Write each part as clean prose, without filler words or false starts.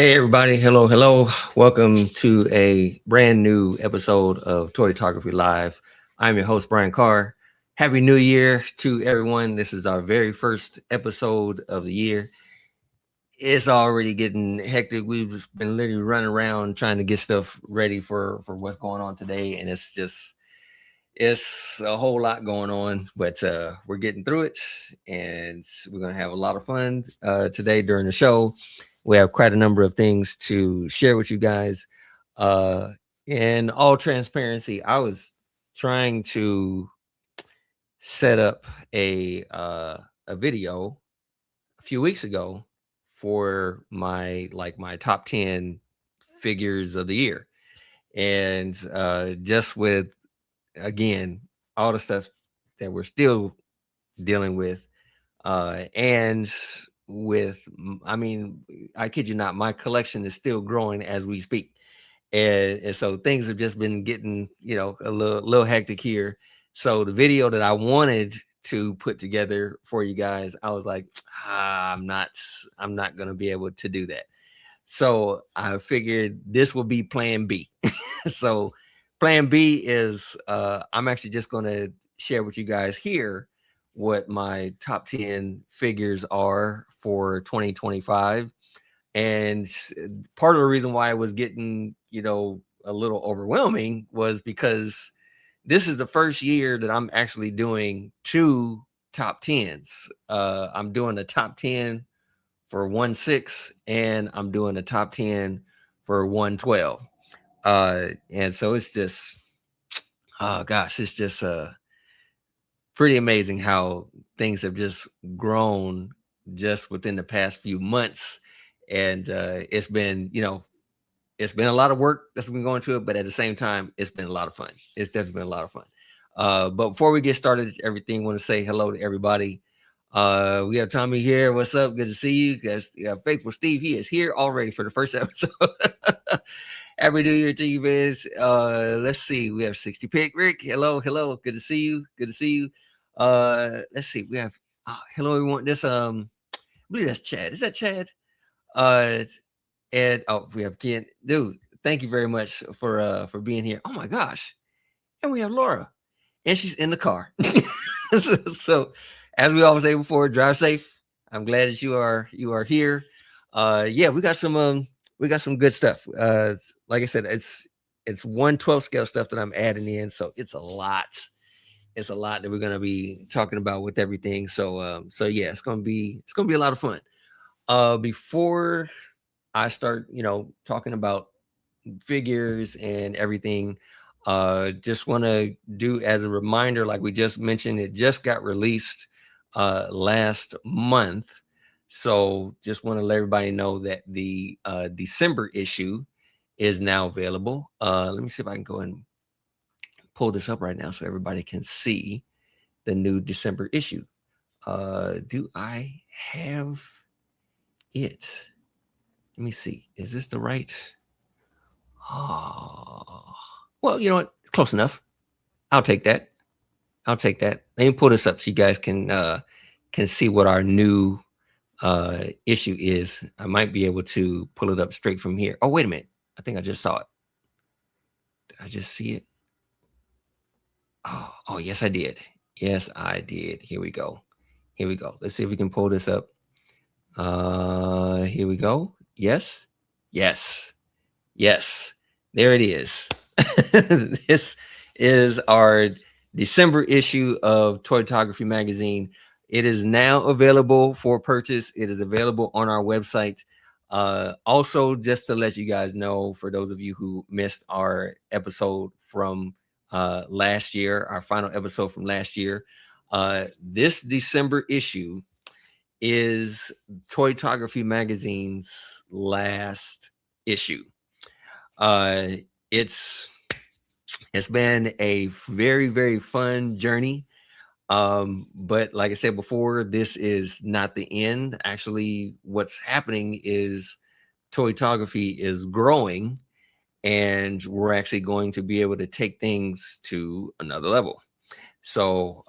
Hey everybody, hello. Welcome to a brand new episode of Toytography Live. I'm your host, Brian Carr. Happy New Year to everyone. This is our very first episode of the year. It's already getting hectic. We've been literally running around trying to get stuff ready for what's going on today, and it's a whole lot going on, but we're getting through it, and we're gonna have a lot of fun today during the show. We have quite a number of things to share with you guys. Uh, in all transparency, I was trying to set up a video a few weeks ago for my top 10 figures of the year, and just with again all the stuff that we're still dealing with, and I mean, I kid you not, my collection is still growing as we speak, and so things have just been getting a little hectic here. So the video that I wanted to put together for you guys, I was like, I'm not gonna be able to do that. So I figured this will be plan B. So plan B is I'm actually just going to share with you guys here what my top 10 figures are for 2025. And part of the reason why I was getting, a little overwhelming was because this is the first year that I'm actually doing two top 10s. I'm doing the top 10 for 1/6, and I'm doing the top 10 for 1/12. And so it's just, oh gosh, it's just pretty amazing how things have just grown just within the past few months. And it's been a lot of work that's been going to it, but at the same time, it's been a lot of fun. It's definitely been a lot of fun. But before we get started, everything, want to say hello to everybody. We have Tommy here. What's up? Good to see you. Guys, Faithful Steve, he is here already for the first episode. Happy New Year to you, man. Let's see. We have 60 Pick Rick. Hello. Good to see you. Let's see. We have hello, everyone. I believe that's Chad. Is that Chad? Uh and we have Ken. Dude, thank you very much for being here. Oh my gosh. And we have Laura. And she's in the car. So as we always say before, drive safe. I'm glad that you are here. Yeah, we got some good stuff. Like I said, it's 1/12 scale stuff that I'm adding in, so it's a lot. It's a lot that we're gonna be talking about with everything. So yeah, it's gonna be a lot of fun. Before I start, talking about figures and everything, just want to do as a reminder, like we just mentioned, it just got released last month. So just want to let everybody know that the December issue is now available. Let me see if I can go and pull this up right now so everybody can see the new December issue. Do I have it? Let me see. Is this the right? Oh, well, you know what? Close enough. I'll take that. I'll take that. Let me pull this up so you guys can see what our new issue is. I might be able to pull it up straight from here. Oh, wait a minute. I think I just saw it. Did I just see it? Oh, yes, I did. Yes, I did. Here we go. Let's see if we can pull this up. Here we go. Yes. There it is. This is our December issue of Toytography magazine. It is now available for purchase. It is available on our website. Also, just to let you guys know, for those of you who missed our episode from last year, our final episode from last year, this December issue is Toytography magazine's last issue. It's been a very, very fun journey. But like I said before, this is not the end. Actually, what's happening is Toytography is growing, and we're actually going to be able to take things to another level. So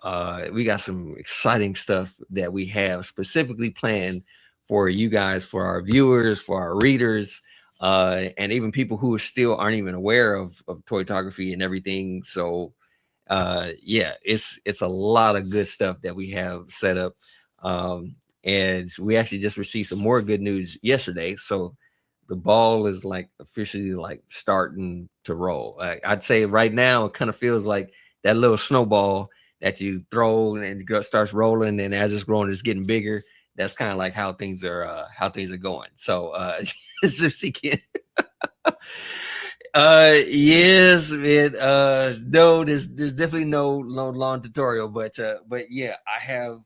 we got some exciting stuff that we have specifically planned for you guys, for our viewers, for our readers, and even people who still aren't even aware of Toytography and everything. So yeah, it's a lot of good stuff that we have set up. And we actually just received some more good news yesterday. So the ball is like officially like starting to roll. I'd say right now it kind of feels like that little snowball that you throw and it starts rolling, and as it's growing, it's getting bigger. That's kind of like how things are going. So it's just again. Yes, man. No, there's definitely no long tutorial, but yeah, I have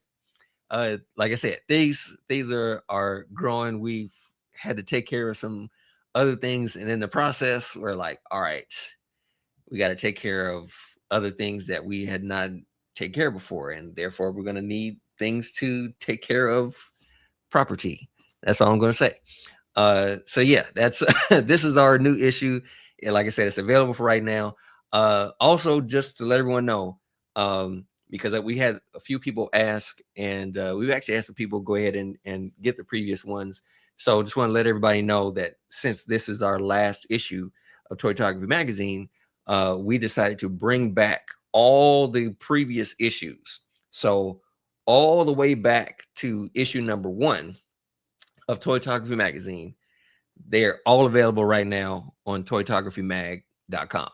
like I said, things are growing. We've had to take care of some other things, and in the process, we're like, all right, we got to take care of other things that we had not taken care of before, and therefore we're going to need things to take care of property. That's all I'm going to say. So yeah, that's this is our new issue. And like I said, it's available for right now. Also, just to let everyone know, because we had a few people ask, and we've actually asked some people go ahead and get the previous ones. So just want to let everybody know that since this is our last issue of Toytography Magazine, we decided to bring back all the previous issues. So all the way back to issue number 1 of Toytography Magazine. They're all available right now on toytographymag.com.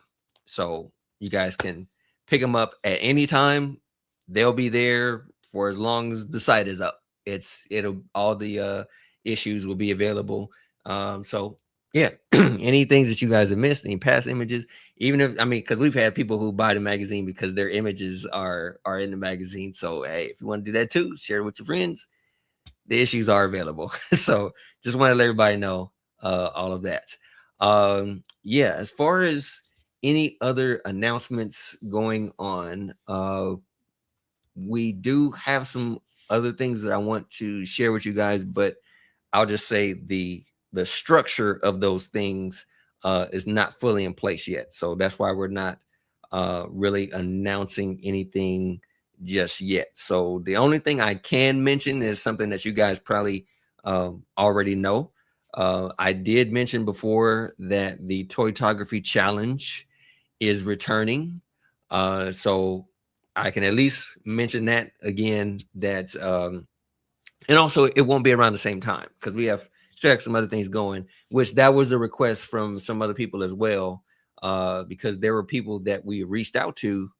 So you guys can pick them up at any time. They'll be there for as long as the site is up. It'll all the issues will be available. So yeah, any things that you guys have missed, any past images, even if because we've had people who buy the magazine because their images are in the magazine. So hey, if you want to do that too, share it with your friends. The issues are available. So just want to let everybody know all of that. Yeah, as far as any other announcements going on, we do have some other things that I want to share with you guys, but I'll just say the structure of those things is not fully in place yet. So that's why we're not really announcing anything just yet. So the only thing I can mention is something that you guys probably already know. I did mention before that the Toytography Challenge is returning. So I can at least mention that again, that and also it won't be around the same time because we have still have some other things going, which that was a request from some other people as well, because there were people that we reached out to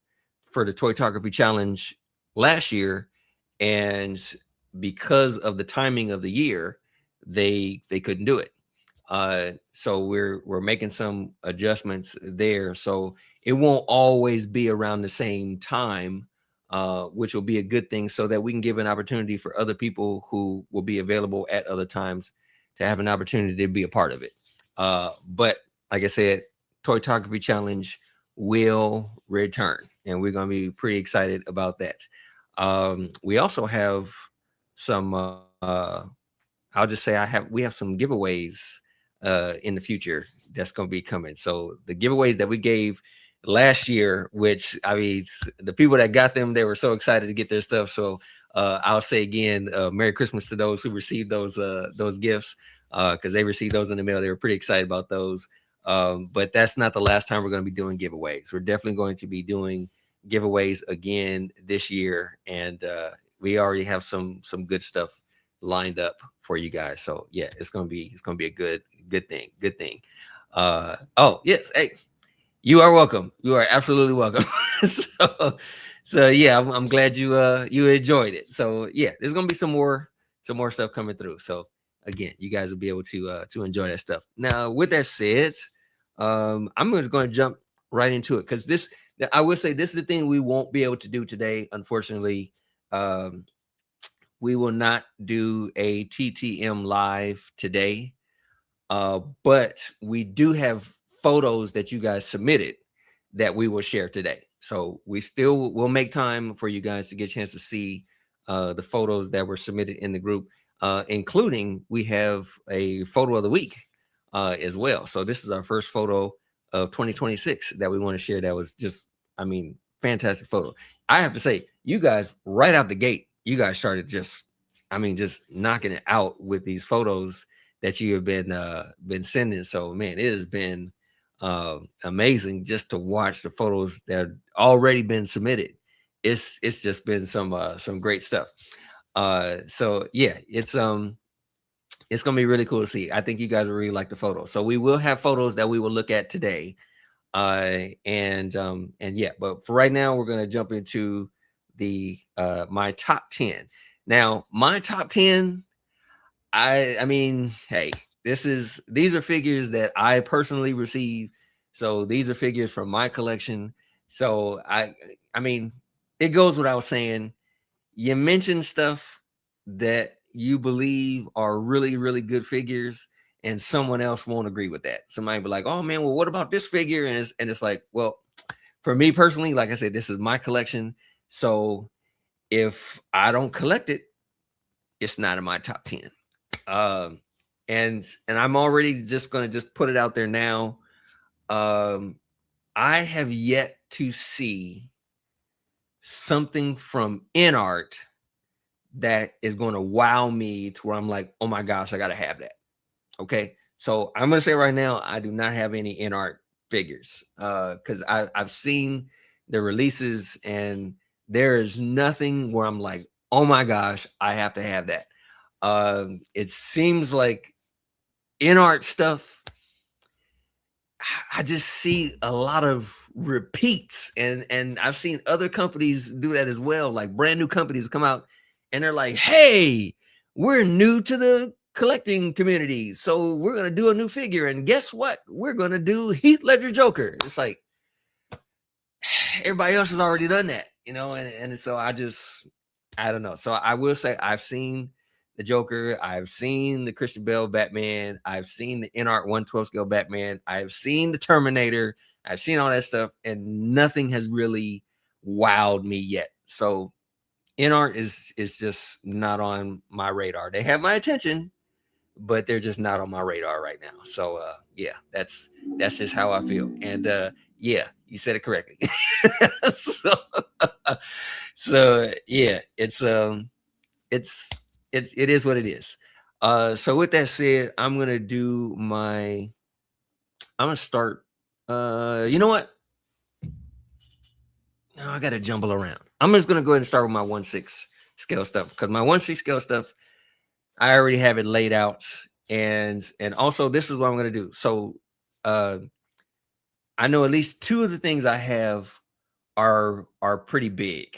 for the Toytography Challenge last year, and because of the timing of the year, they couldn't do it. So we're making some adjustments there. So it won't always be around the same time, which will be a good thing, so that we can give an opportunity for other people who will be available at other times to have an opportunity to be a part of it. But like I said, Toytography Challenge will return, and we're going to be pretty excited about that. We also have some. I'll just say we have some giveaways in the future that's going to be coming. So the giveaways that we gave last year, which the people that got them, they were so excited to get their stuff. So I'll say again, Merry Christmas to those who received those gifts, because they received those in the mail. They were pretty excited about those. But that's not the last time we're going to be doing giveaways. We're definitely going to be doing giveaways again this year, and we already have some good stuff lined up for you guys. So yeah, it's gonna be a good thing. Oh yes, hey, you are welcome. You are absolutely welcome. so yeah, I'm glad you enjoyed it. So yeah, there's gonna be some more stuff coming through. So again, you guys will be able to enjoy that stuff. Now, with that said, I'm just going to jump right into it, because I will say, this is the thing we won't be able to do today, unfortunately. We will not do a TTM live today, but we do have photos that you guys submitted that we will share today. So we still will make time for you guys to get a chance to see the photos that were submitted in the group, including we have a photo of the week as well. So this is our first photo of 2026 that we want to share. That was just, fantastic photo. I have to say, you guys right out the gate, you guys started just I mean, just knocking it out with these photos that you have been sending. So man, it has been amazing just to watch the photos that have already been submitted. It's just been some great stuff. So yeah, it's gonna be really cool to see. I think you guys will really like the photos. So we will have photos that we will look at today. And yeah, but for right now, we're gonna jump into the my top 10. Now, my top 10, I mean, hey, these are figures that I personally received. So these are figures from my collection. So I mean, it goes without saying, you mention stuff that you believe are really, really good figures, and someone else won't agree with that. Somebody be like, oh man, well, what about this figure? And it's like, well, for me personally, like I said, this is my collection. So if I don't collect it, it's not in my top 10. Um, and I'm already just gonna just put it out there now. Um, I have yet to see something from InArt that is going to wow me to where I'm like, oh my gosh, I gotta have that. Okay. So I'm gonna say right now, I do not have any InArt figures. Because I've seen the releases and there is nothing where I'm like, oh my gosh, I have to have that. It seems like InArt stuff, I just see a lot of repeats, and I've seen other companies do that as well. Like brand new companies come out and they're like, "Hey, we're new to the collecting community, so we're gonna do a new figure, and guess what? We're gonna do Heath Ledger Joker." It's like everybody else has already done that, and so I don't know. So I will say I've seen the Joker, I've seen the Christian Bale Batman, I've seen the InArt 112 scale Batman, I've seen the Terminator, I've seen all that stuff, and nothing has really wowed me yet. So InArt is just not on my radar. They have my attention, but they're just not on my radar right now. So yeah, that's just how I feel. And yeah, you said it correctly. so, so yeah, it is what it is. So with that said, I'm gonna start. You know what? No, I gotta jumble around. I'm just gonna go ahead and start with my 1/6 scale stuff, because my 1/6 scale stuff, I already have it laid out, and also this is what I'm gonna do. So I know at least two of the things I have are pretty big.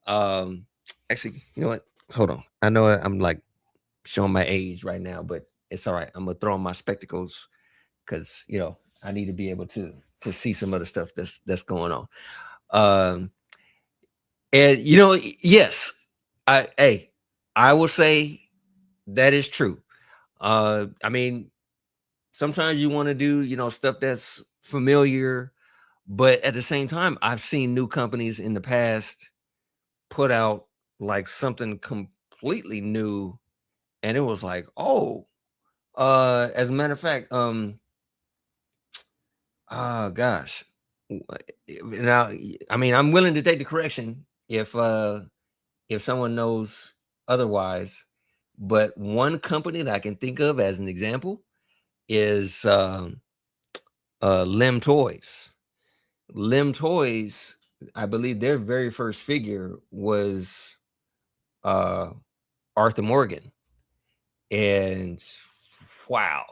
Actually, you know what? Hold on. I know I'm like showing my age right now, but it's all right. I'm gonna throw on my spectacles because I need to be able to see some other stuff that's going on. Um, and yes, I will say that is true. I mean, sometimes you want to do stuff that's familiar, but at the same time, I've seen new companies in the past put out like something completely new, and it was like, oh, as a matter of fact, oh gosh, now I mean, I'm willing to take the correction if someone knows otherwise, but one company that I can think of as an example is Lim Toys. Lim Toys, I believe their very first figure was uh Arthur Morgan. And wow,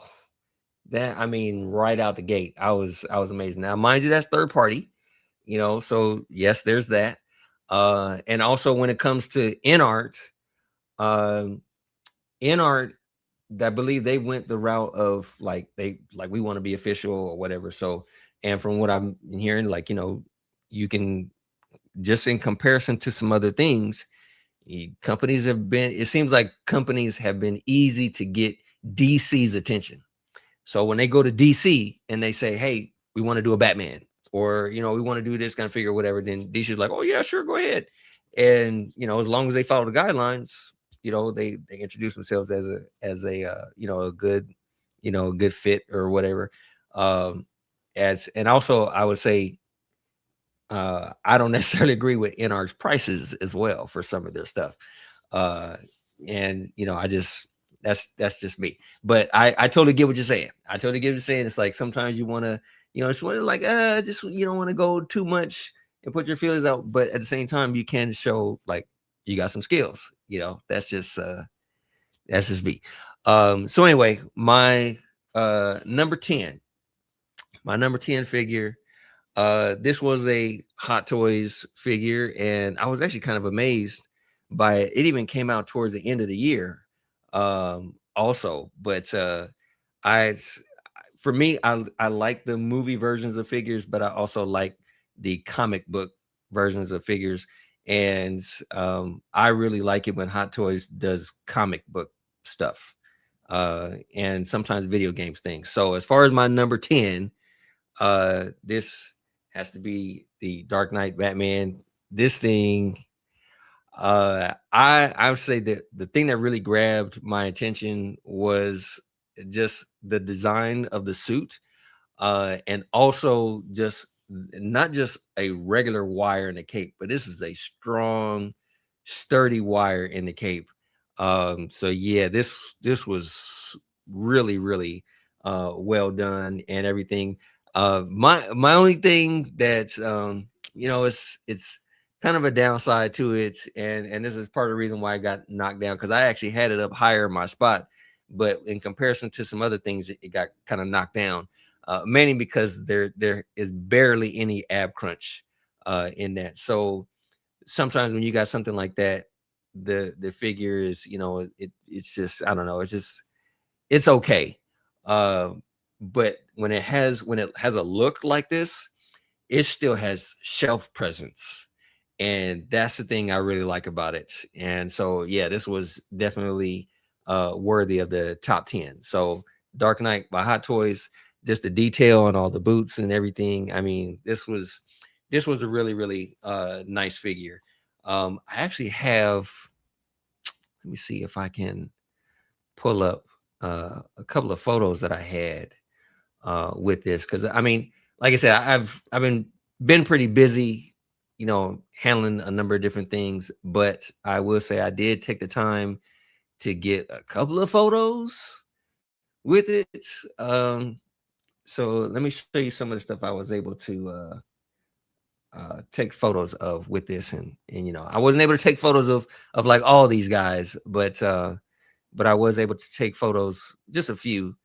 that I mean, right out the gate, I was amazed. Now, mind you, that's third party, so yes, there's that. And also when it comes to InArt, um, InArt, I believe they went the route of like we want to be official or whatever. So, and from what I'm hearing, like you can just in comparison to some other things, companies have been. It seems like companies have been easy to get DC's attention. So when they go to DC and they say, "Hey, we want to do a Batman," or we want to do this kind of figure, or whatever, then DC's like, "Oh yeah, sure, go ahead." And as long as they follow the guidelines, they introduce themselves as a a good a good fit or whatever. And also I would say I don't necessarily agree with NR's prices as well for some of their stuff. and you know, that's just me. But I totally get what you're saying. I totally get what you're saying. It's like sometimes you want to, you know, it's want to like just you don't want to go too much and put your feelings out, but at the same time you can show like you got some skills. You know, that's just me. So anyway, number 10, my number 10 figure. This was a Hot Toys figure, and I was actually kind of amazed by it. It even came out towards the end of the year, also. But I, for me, I like the movie versions of figures, but I also like the comic book versions of figures, and I really like it when Hot Toys does comic book stuff, and sometimes video games things. So as far as my number 10, this has to be the Dark Knight Batman. This thing, I would say that the thing that really grabbed my attention was just the design of the suit, and also just not just a regular wire in the cape, but this is a strong, sturdy wire in the cape. So yeah, this was really, really well done and everything. My only thing that you know, it's kind of a downside to it, and this is part of the reason why I got knocked down, because I actually had it up higher in my spot, but in comparison to some other things, it got kind of knocked down. Mainly because there is barely any ab crunch in that. So sometimes when you got something like that, the figure is, you know, it's just, I don't know, it's okay. Uh, but when it has a look like this, it still has shelf presence, and that's the thing I really like about it. And so yeah, this was definitely worthy of the top 10. So Dark Knight by Hot Toys, just the detail on all the boots and everything. I mean, this was a really, really nice figure. I actually have, let me see if I can pull up a couple of photos that I had with this, because I mean, like I said, I've been pretty busy, you know, handling a number of different things. But I will say I did take the time to get a couple of photos with it. So let me show you some of the stuff I was able to take photos of with this, and you know, I wasn't able to take photos of like all these guys, but I was able to take photos, just a few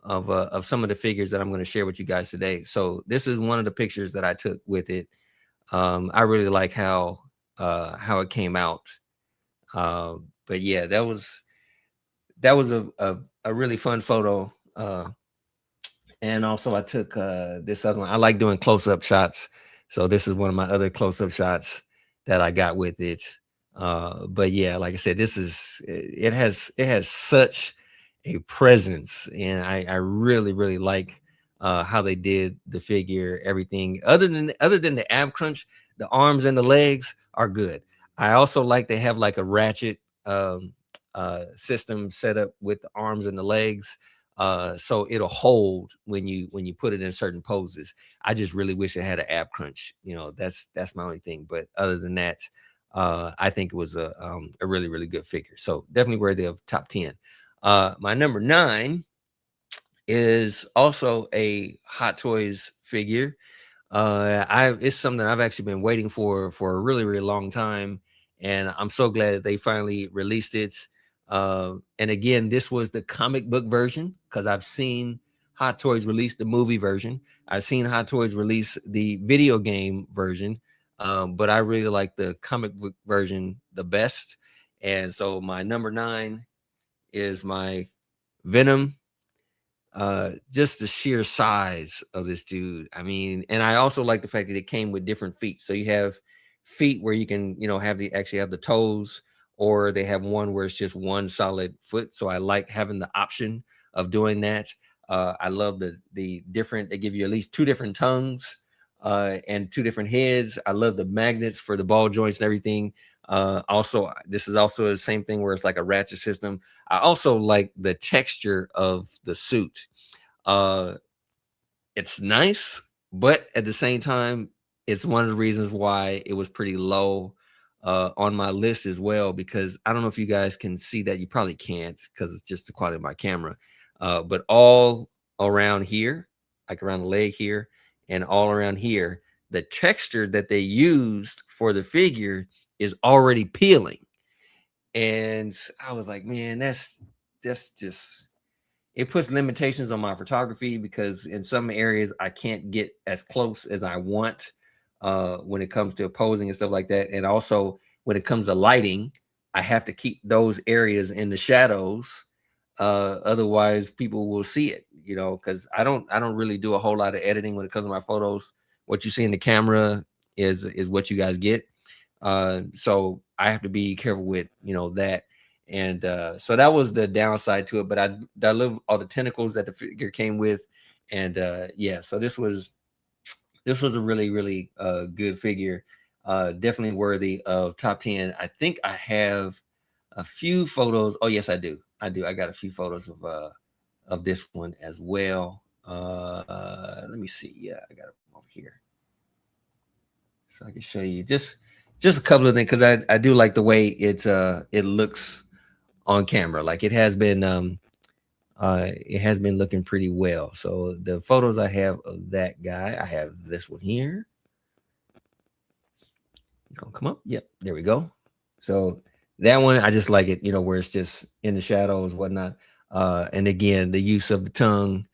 of some of the figures that I'm going to share with you guys today. So this is one of the pictures that I took with it. I really like how it came out. But yeah, that was a really fun photo. And also I took this other one. I like doing close-up shots. So this is one of my other close-up shots that I got with it. But yeah, like I said, it has such a presence, and I really, really like how they did the figure, everything. Other than the ab crunch, the arms and the legs are good. I also like they have like a ratchet system set up with the arms and the legs, so it'll hold when you put it in certain poses. I just really wish it had an ab crunch. You know, that's my only thing. But other than that, I think it was a really, really good figure. So definitely worthy of top 10. My number 9 is also a Hot Toys figure. It's something I've actually been waiting for a really, really long time, and I'm so glad that they finally released it. And again, this was the comic book version, because I've seen Hot Toys release the movie version. I've seen Hot Toys release the video game version, but I really like the comic book version the best. And so my number 9 is my Venom. Just the sheer size of this dude. I mean, and I also like the fact that it came with different feet. So you have feet where you can, you know, actually have the toes, or they have one where it's just one solid foot. So I like having the option of doing that. I love the different, they give you at least 2 different tongues and 2 different heads. I love the magnets for the ball joints and everything. Also, this is also the same thing where it's like a ratchet system. I also like the texture of the suit. Uh, it's nice, but at the same time, it's one of the reasons why it was pretty low on my list as well, because I don't know if you guys can see that. You probably can't because it's just the quality of my camera. But all around here, like around the leg here and all around here, the texture that they used for the figure is already peeling. And I was like, man, that's just, it puts limitations on my photography, because in some areas I can't get as close as I want when it comes to posing and stuff like that. And also when it comes to lighting, I have to keep those areas in the shadows. Otherwise people will see it, you know, because I don't really do a whole lot of editing when it comes to my photos. What you see in the camera is what you guys get. So I have to be careful with, you know, that. And so that was the downside to it. But I love all the tentacles that the figure came with. And yeah, so this was a really, really good figure. Definitely worthy of top 10. I think I have a few photos. Oh yes, I do. I got a few photos of this one as well. Let me see. Yeah, I got it over here, so I can show you just a couple of things, because I do like the way it looks on camera. Like it has been looking pretty well. So the photos I have of that guy, I have this one here. It's gonna come up. Yep, there we go. So that one, I just like it, you know, where it's just in the shadows, whatnot. And again, the use of the tongue,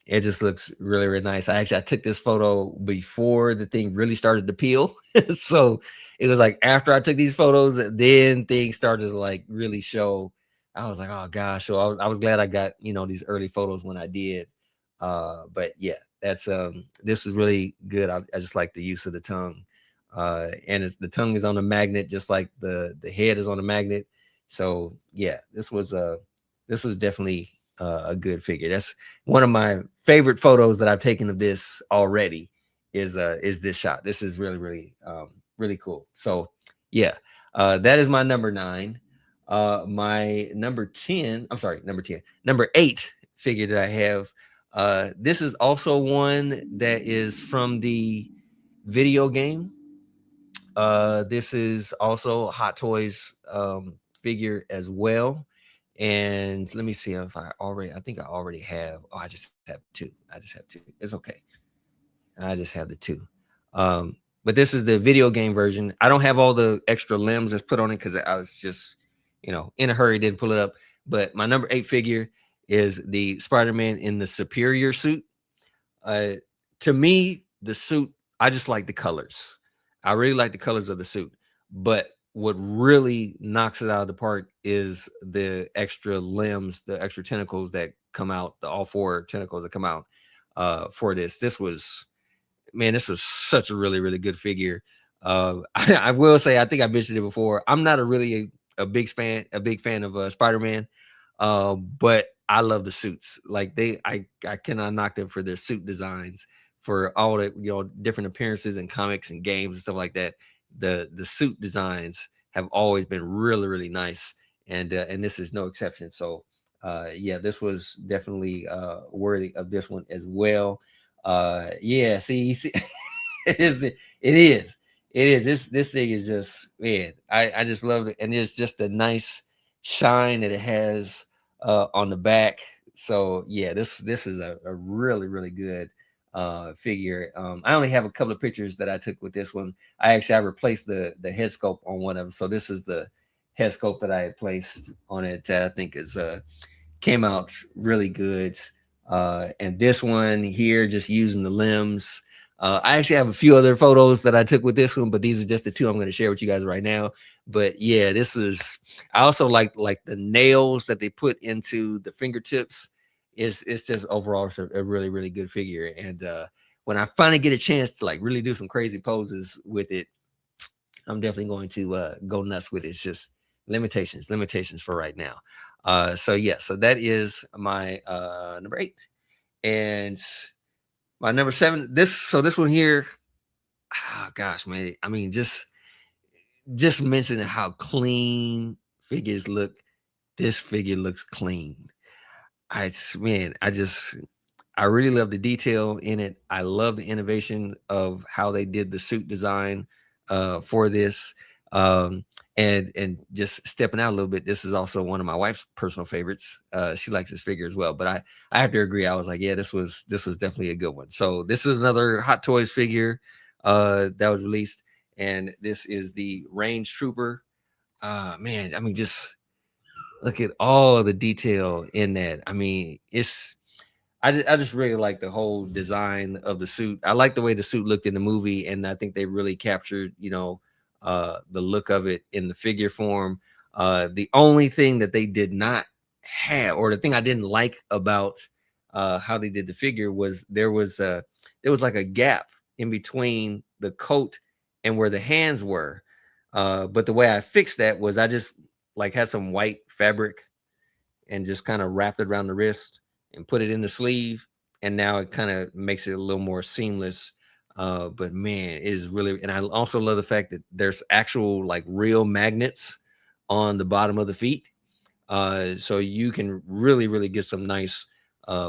it just looks really, really nice. I took this photo before the thing really started to peel. So it was like after I took these photos, then things started to like really show. I was like, oh gosh. So I was glad I got, you know, these early photos when I did. But yeah, that's this was really good. I just like the use of the tongue. And the tongue is on a magnet, just like the head is on a magnet. So yeah, this was definitely a good figure. That's one of my favorite photos that I've taken of this already. Is this shot? This is really, really, really cool. So yeah, that is my number 9. My number 10. I'm sorry, number 10. Number 8 figure that I have. This is also one that is from the video game. This is also Hot Toys figure as well. And let me see if I think I already have. Oh, I just have two. I just have two. It's okay. I just have the two. But this is the video game version. I don't have all the extra limbs that's put on it because I was just, you know, in a hurry, didn't pull it up. But my number 8 figure is the Spider-Man in the Superior suit. Uh, to me, the suit, I just like the colors. I really like the colors of the suit. But what really knocks it out of the park is the extra limbs, the extra tentacles that come out, the all 4 tentacles that come out for this. This was such a really, really good figure. I will say, I think I mentioned it before. I'm not a big fan of Spider-Man, but I love the suits. Like I cannot knock them for their suit designs, for all the, you know, different appearances in comics and games and stuff like that. The suit designs have always been really, really nice, and this is no exception. So yeah, this was definitely worthy of this one as well. Yeah, see it is this thing is just, man, I just love it. And it's just a nice shine that it has on the back. So yeah, this is a really, really good figure. I only have a couple of pictures that I took with this one. I replaced the head sculpt on one of them. So this is the head sculpt that I had placed on it that I think is came out really good. And this one here, just using the limbs. I actually have a few other photos that I took with this one, but these are just the two I'm going to share with you guys right now. But yeah, this is. I also like the nails that they put into the fingertips. It's just overall it's a really, really good figure. And when I finally get a chance to like really do some crazy poses with it, I'm definitely going to go nuts with it. It's just limitations for right now. So yeah, so that is my number 8. And my number 7, this one here, oh gosh, man. I mean, just mentioning how clean figures look. This figure looks clean. Man, I really love the detail in it. I love the innovation of how they did the suit design. for this. And just stepping out a little bit, this is also one of my wife's personal favorites. She likes this figure as well, but I have to agree. I was like, yeah, this was definitely a good one. So this is another Hot Toys figure that was released, and this is the Range Trooper. Man, I mean, just look at all the detail in that. I mean, I just really like the whole design of the suit. I like the way the suit looked in the movie, and I think they really captured, the look of it in the figure form. The only thing that they did not have, or the thing I didn't like about how they did the figure, was there was like a gap in between the coat and where the hands were. But the way I fixed that was I just like had some white fabric and just kind of wrapped it around the wrist and put it in the sleeve, and now it kind of makes it a little more seamless. But man, it is really, and I also love the fact that there's actual like real magnets on the bottom of the feet, so you can really get some nice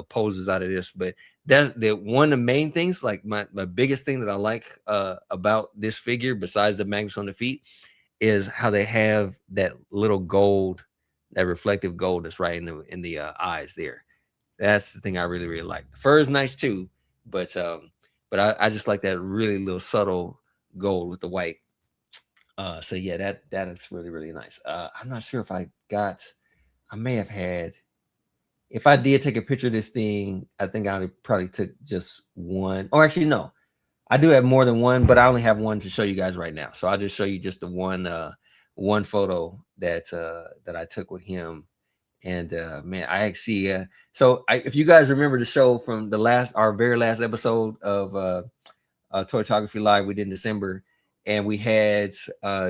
poses out of this. But that's the one of the main things, like my biggest thing that I like about this figure, besides the magnets on the feet, is how they have that little gold, that reflective gold that's right in the eyes there. That's the thing I really like. The fur is nice too, but I just like that really little subtle gold with the white. So yeah, that is really nice. I'm not sure if I may have had. If I did take a picture of this thing, I think I probably took just one. Or actually, no, I do have more than one, but I only have one to show you guys right now. So I'll just show you just the one photo that I took with him. And man, I actually if you guys remember the show from our very last episode of Toytography Live we did in December, and we had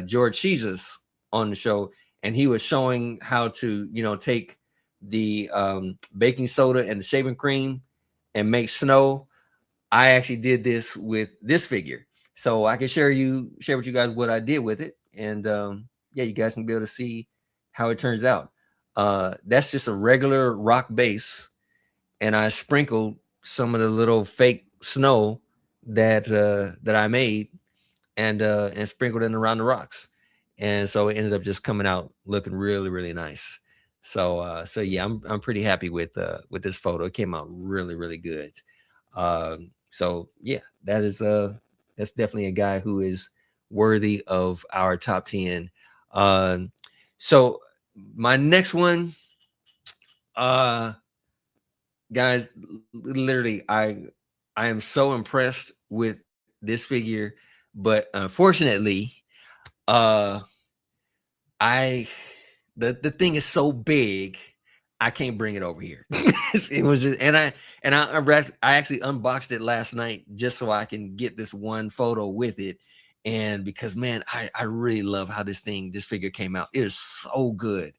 George Jesus on the show, and he was showing how to take the baking soda and the shaving cream and make snow. I actually did this with this figure, so I can share with you guys what I did with it, and yeah, you guys can be able to see how it turns out. That's just a regular rock base, and I sprinkled some of the little fake snow that I made, and sprinkled it around the rocks, and so it ended up just coming out looking really nice. So yeah, I'm pretty happy with this photo. It came out really good. So yeah, that's definitely a guy who is worthy of our top 10. So my next one, guys, literally, I am so impressed with this figure, but unfortunately, the thing is so big, I can't bring it over here. It was just, and I actually unboxed it last night just so I can get this one photo with it. And because, man, I really love how this figure came out. It is so good.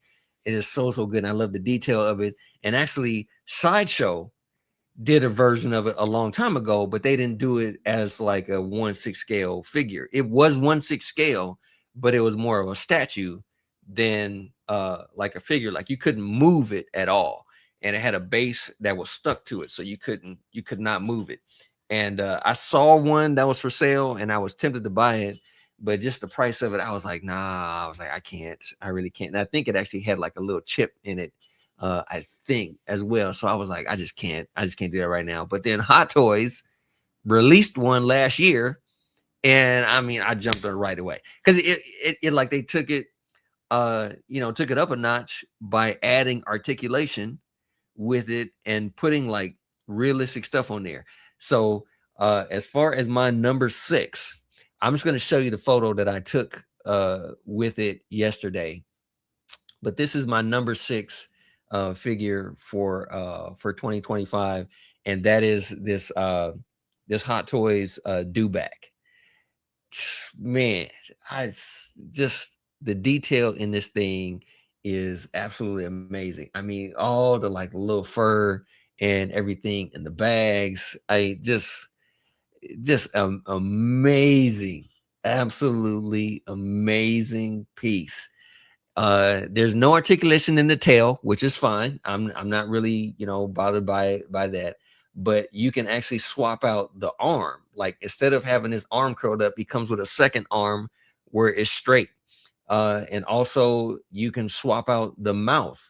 It is so good. And I love the detail of it. And actually, Sideshow did a version of it a long time ago, but they didn't do it as like a 1/6 scale figure. It was 1/6 scale, but it was more of a statue than like a figure. Like you couldn't move it at all, and it had a base that was stuck to it, so you could not move it. And I saw one that was for sale, and I was tempted to buy it, but just the price of it, I was like, nah. I was like, I really can't. And I think it actually had like a little chip in it, I think, as well. So I was like, I just can't do that right now. But then Hot Toys released one last year, and I mean, I jumped on it right away, because it like they took it took it up a notch by adding articulation with it and putting like realistic stuff on there. So as far as my number 6, I'm just going to show you the photo that I took with it yesterday. But this is my number 6 figure for 2025, and that is this Hot Toys Dewback. Man, the detail in this thing is absolutely amazing. I mean, all the like little fur and everything in the bags. Amazing, absolutely amazing piece. There's no articulation in the tail, which is fine. I'm not really bothered by that. but you can actually swap out the arm. Like instead of having his arm curled up, he comes with a second arm where it's straight. And also you can swap out the mouth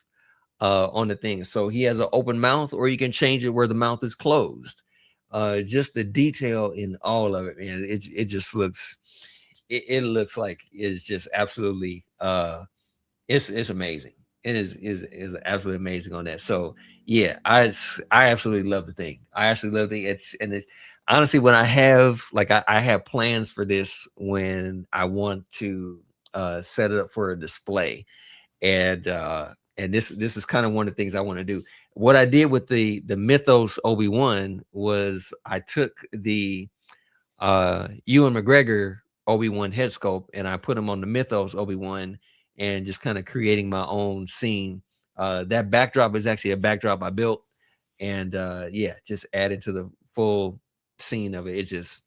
on the thing. So he has an open mouth, or you can change it where the mouth is closed. Just the detail in all of it, man. It just looks it looks like it's just absolutely it's amazing. It is absolutely amazing on that. So yeah, I absolutely love the thing. I absolutely love the it's honestly when I have like I have plans for this when I want to set it up for a display, and this is kind of one of the things I want to do. What I did with the Mythos Obi-Wan was I took the Ewan McGregor Obi-Wan head sculpt and I put him on the Mythos Obi-Wan and just kind of creating my own scene. That backdrop is actually a backdrop I built, and yeah, just added to the full scene of it. It just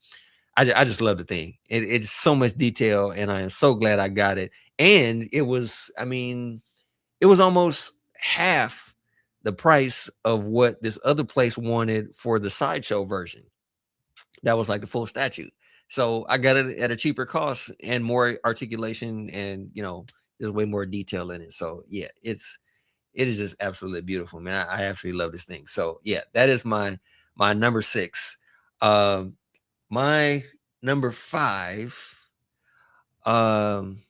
I just love the thing. It's so much detail, and I am so glad I got it. And it was, I mean, it was almost half the price of what this other place wanted for the sideshow version. That was like the full statue. So I got it at a cheaper cost and more articulation, and there's way more detail in it. So yeah, it is just absolutely beautiful, man. I absolutely love this thing. So yeah, that is my number 6. My number 5. Um,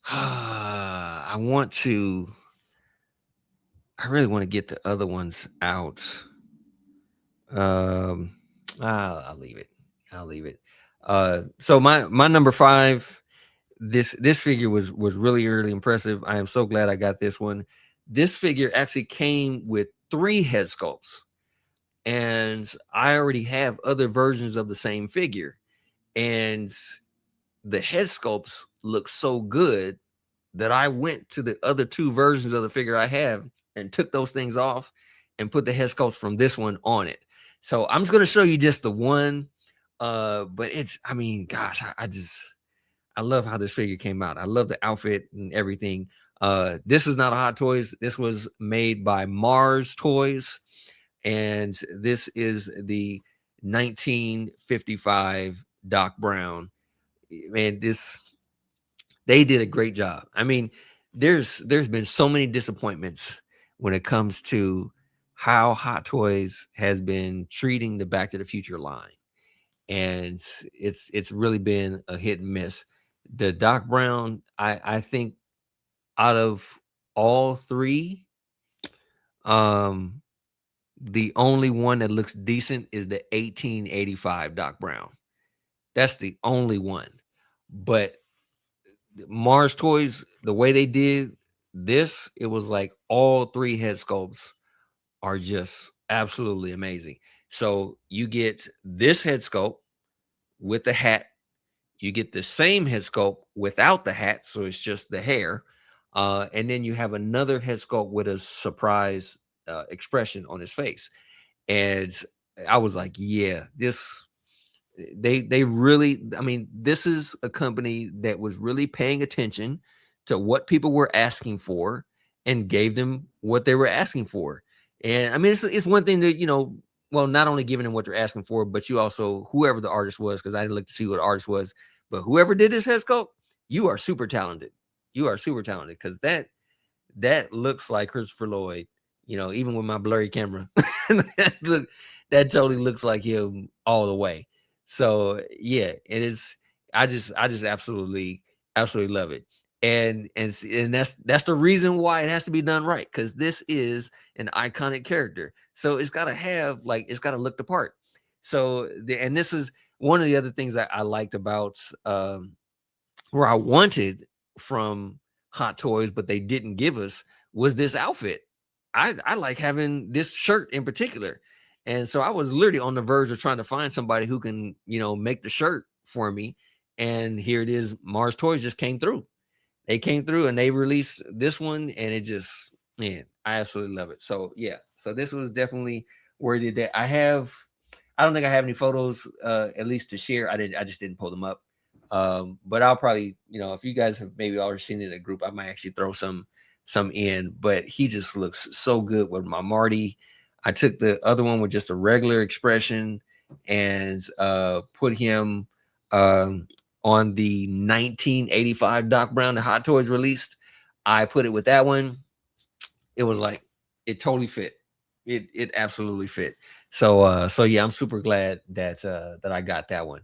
I want to. I really want to get the other ones out. Um, I'll leave it. I'll leave it. So my number 5. This figure was really impressive. I am so glad I got this one. This figure actually came with 3 head sculpts, and I already have other versions of the same figure, and the head sculpts look so good that I went to the other 2 versions of the figure I have and took those things off and put the head sculpts from this one on it. So I'm just going to show you just the one, but it's, I mean, gosh, I love how this figure came out. I love the outfit and everything. This is not a Hot Toys. This was made by Mars Toys, and this is the 1955 Doc Brown. Man, they did a great job. I mean, there's been so many disappointments when it comes to how Hot Toys has been treating the Back to the Future line, and it's really been a hit and miss. The Doc Brown, I think out of all 3, the only one that looks decent is the 1885 Doc Brown. That's the only one. But Mars Toys, the way they did this, it was like all 3 head sculpts are just absolutely amazing. So you get this head sculpt with the hat. You get the same head sculpt without the hat, so it's just the hair. And then you have another head sculpt with a surprise expression on his face. And I was like, yeah, they really, I mean, this is a company that was really paying attention to what people were asking for and gave them what they were asking for. And I mean, it's one thing that, well, not only giving them what they're asking for, but you also, whoever the artist was, because I didn't look to see what the artist was, but whoever did this head sculpt, you are super talented. You are super talented, because that looks like Christopher Lloyd, even with my blurry camera. that totally looks like him all the way. So yeah, it is. I just absolutely love it, and that's the reason why it has to be done right, because this is an iconic character. So it's got to have, like, it's got to look the part. So and this is one of the other things that I liked about where I wanted from Hot Toys, but they didn't give us, was this outfit. I like having this shirt in particular. And so I was literally on the verge of trying to find somebody who can, make the shirt for me. And here it is. Mars Toys just came through. They came through and they released this one, and it just, man, I absolutely love it. So yeah, so this was definitely where it did that. I don't think I have any photos, at least to share. I just didn't pull them up. But I'll probably, if you guys have maybe already seen it in a group, I might actually throw some some in, but he just looks so good with my Marty. I took the other one with just a regular expression and put him on the 1985 Doc Brown that Hot Toys released. I put it with that one. It was like it totally fit. It absolutely fit. So yeah, I'm super glad that I got that one.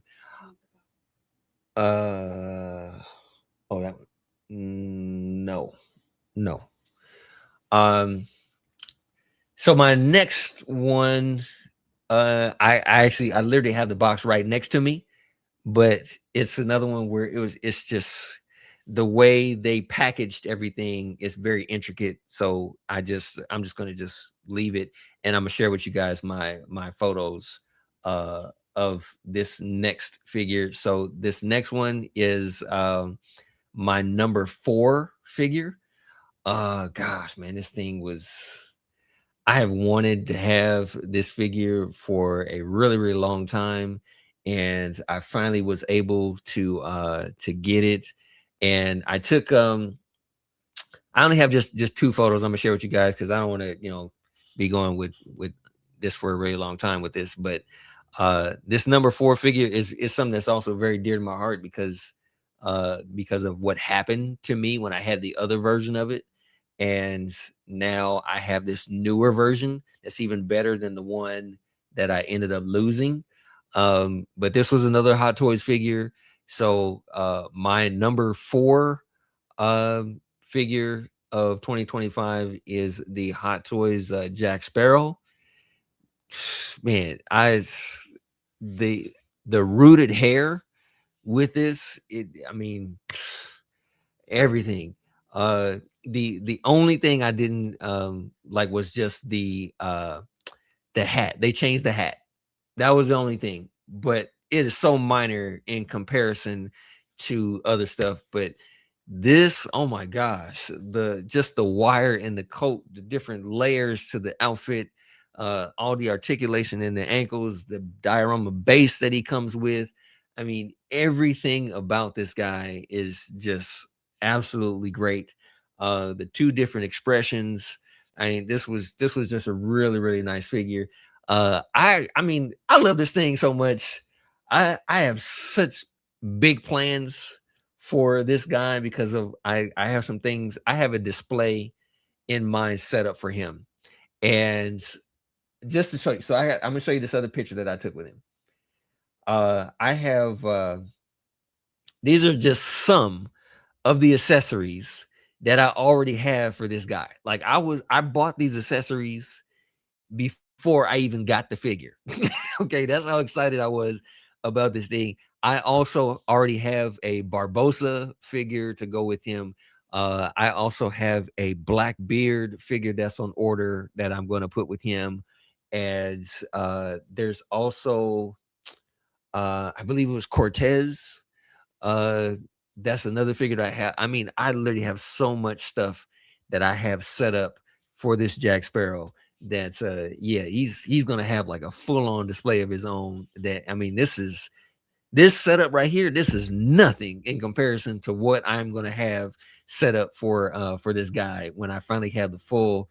Oh, that one. No, no. So my next one, I literally have the box right next to me, but it's another one where it's just the way they packaged everything is very intricate. So I'm just gonna just leave it, and I'm gonna share with you guys my photos of this next figure. So this next one is my number 4 figure. Gosh, man, this thing was, I have wanted to have this figure for a really, really long time, and I finally was able to get it. And I took I only have just 2 photos I'm gonna share with you guys because I don't want to, be going with this for a really long time with this. But this number 4 figure is something that's also very dear to my heart because of what happened to me when I had the other version of it. And now I have this newer version that's even better than the one that I ended up losing. But this was another Hot Toys figure. So my number 4 figure of 2025 is the Hot Toys Jack Sparrow. Man, the the rooted hair with this, I mean, everything. The only thing I didn't like was just the hat. They changed the hat. That was the only thing, but it is so minor in comparison to other stuff. But this, oh my gosh, the wire in the coat, the different layers to the outfit, all the articulation in the ankles, the diorama base that he comes with. I mean, everything about this guy is just absolutely great. The 2 different expressions. I mean, this was just a really, really nice figure. I mean, I love this thing so much. I have such big plans for this guy because of I have some things. I have a display in mind set up for him. And just to show you, so I'm gonna show you this other picture that I took with him. I have these are just some of the accessories that I already have for this guy. Like I bought these accessories before I even got the figure. Okay, that's how excited I was about this thing. I also already have a Barbosa figure to go with him. I also have a Blackbeard figure that's on order that I'm going to put with him. And there's also, I believe it was Cortez. Uh, that's another figure that I have. I mean, I literally have so much stuff that I have set up for this Jack Sparrow. That's yeah, he's gonna have like a full-on display of his own. That, I mean, this setup right here, this is nothing in comparison to what I'm gonna have set up for this guy when I finally have the full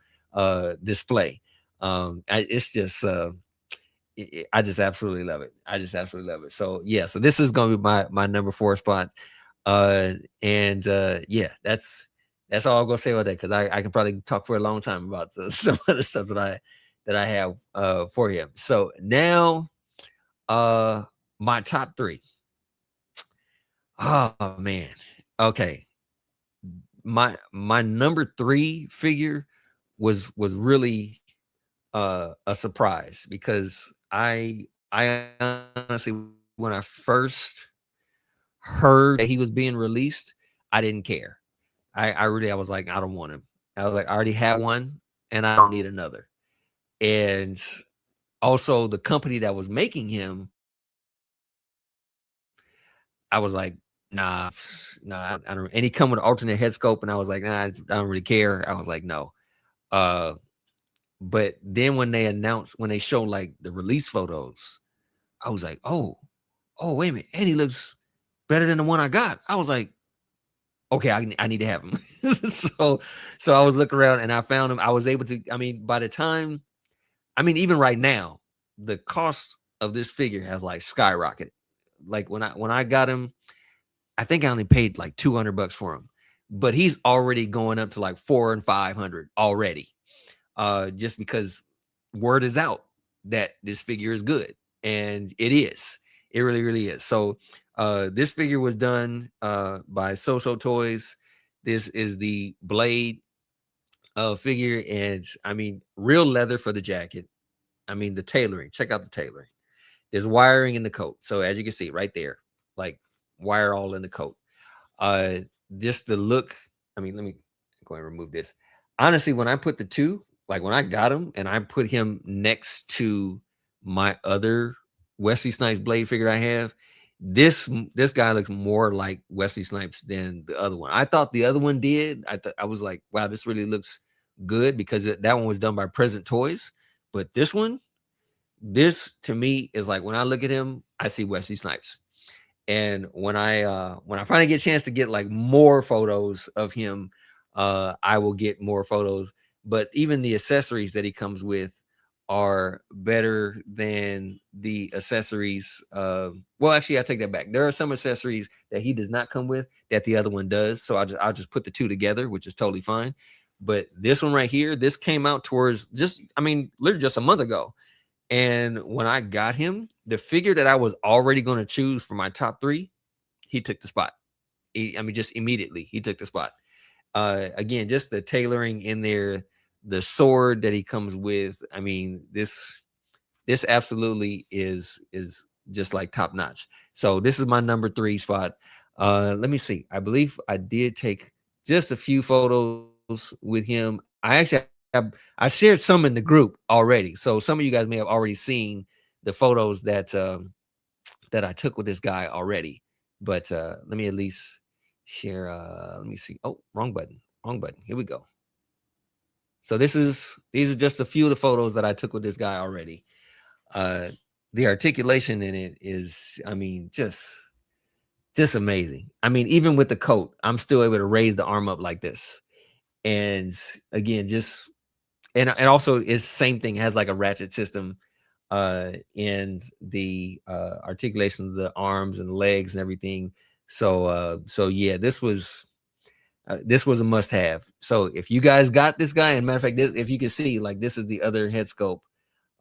display. It's just I just absolutely love it. I just absolutely love it. So yeah, so this is gonna be my number 4 spot. And yeah, that's all I'm gonna say about that because I can probably talk for a long time about some of the stuff that I have for him. So now my top 3. Oh man. Okay. My number 3 figure was really a surprise because I honestly, when I first heard that he was being released, I didn't care. I was like, I don't want him. I was like, I already have one and I don't need another. And also the company that was making him, I was like, nah, I don't. And he come with an alternate head scope, and I was like, nah, I don't really care. I was like, no. Uh, but then when they showed like the release photos, I was like, oh, wait a minute, and he looks better than the one I got. I was like, okay, I need to have him. so so I was looking around and I found him. I was able to, I mean, by the time, I mean, even right now, the cost of this figure has like skyrocketed. Like when I got him, I think I only paid like $200 for him, but he's already going up to like 400 and 500 already. Just because word is out that this figure is good, and it is. It really, really is. So, this figure was done by So Toys. This is the Blade figure, and I mean, real leather for the jacket. I mean, the tailoring. Check out the tailoring. There's wiring in the coat. So as you can see right there, like wire all in the coat. Uh, just the look. I mean, let me go and remove this. Honestly, when I put the two, like when I got him and I put him next to my other Wesley Snipes Blade figure I have, this guy looks more like Wesley Snipes than the other one. I thought the other one did. I was like, wow, this really looks good because that one was done by Present Toys, but this to me is like when I look at him, I see Wesley Snipes. And when I finally get a chance to get like more photos of him, I will get more photos. But even the accessories that he comes with are better than the accessories. Well, actually, I take that back. There are some accessories that he does not come with that the other one does. So I'll just put the two together, which is totally fine. But this one right here, this came out towards just, I mean, literally just a month ago. And when I got him, the figure that I was already going to choose for my top three, he took the spot. I mean, just immediately, he took the spot. Again, just the tailoring in there, the sword that he comes with. I mean, this absolutely is just like top notch. So this is my number three spot. Let me see. I believe I did take just a few photos with him. I shared some in the group already, so some of you guys may have already seen the photos that I took with this guy already. But let me at least share. Let me see. Oh, wrong button. Wrong button. Here we go. So these are just a few of the photos that I took with this guy already. Uh, the articulation in it is, I mean, just amazing. I mean, even with the coat, I'm still able to raise the arm up like this. And again, just and also it's same thing, has like a ratchet system in the articulation of the arms and legs and everything. So yeah, this was a must have. So if you guys got this guy, and matter of fact, if you can see, like this is the other head sculpt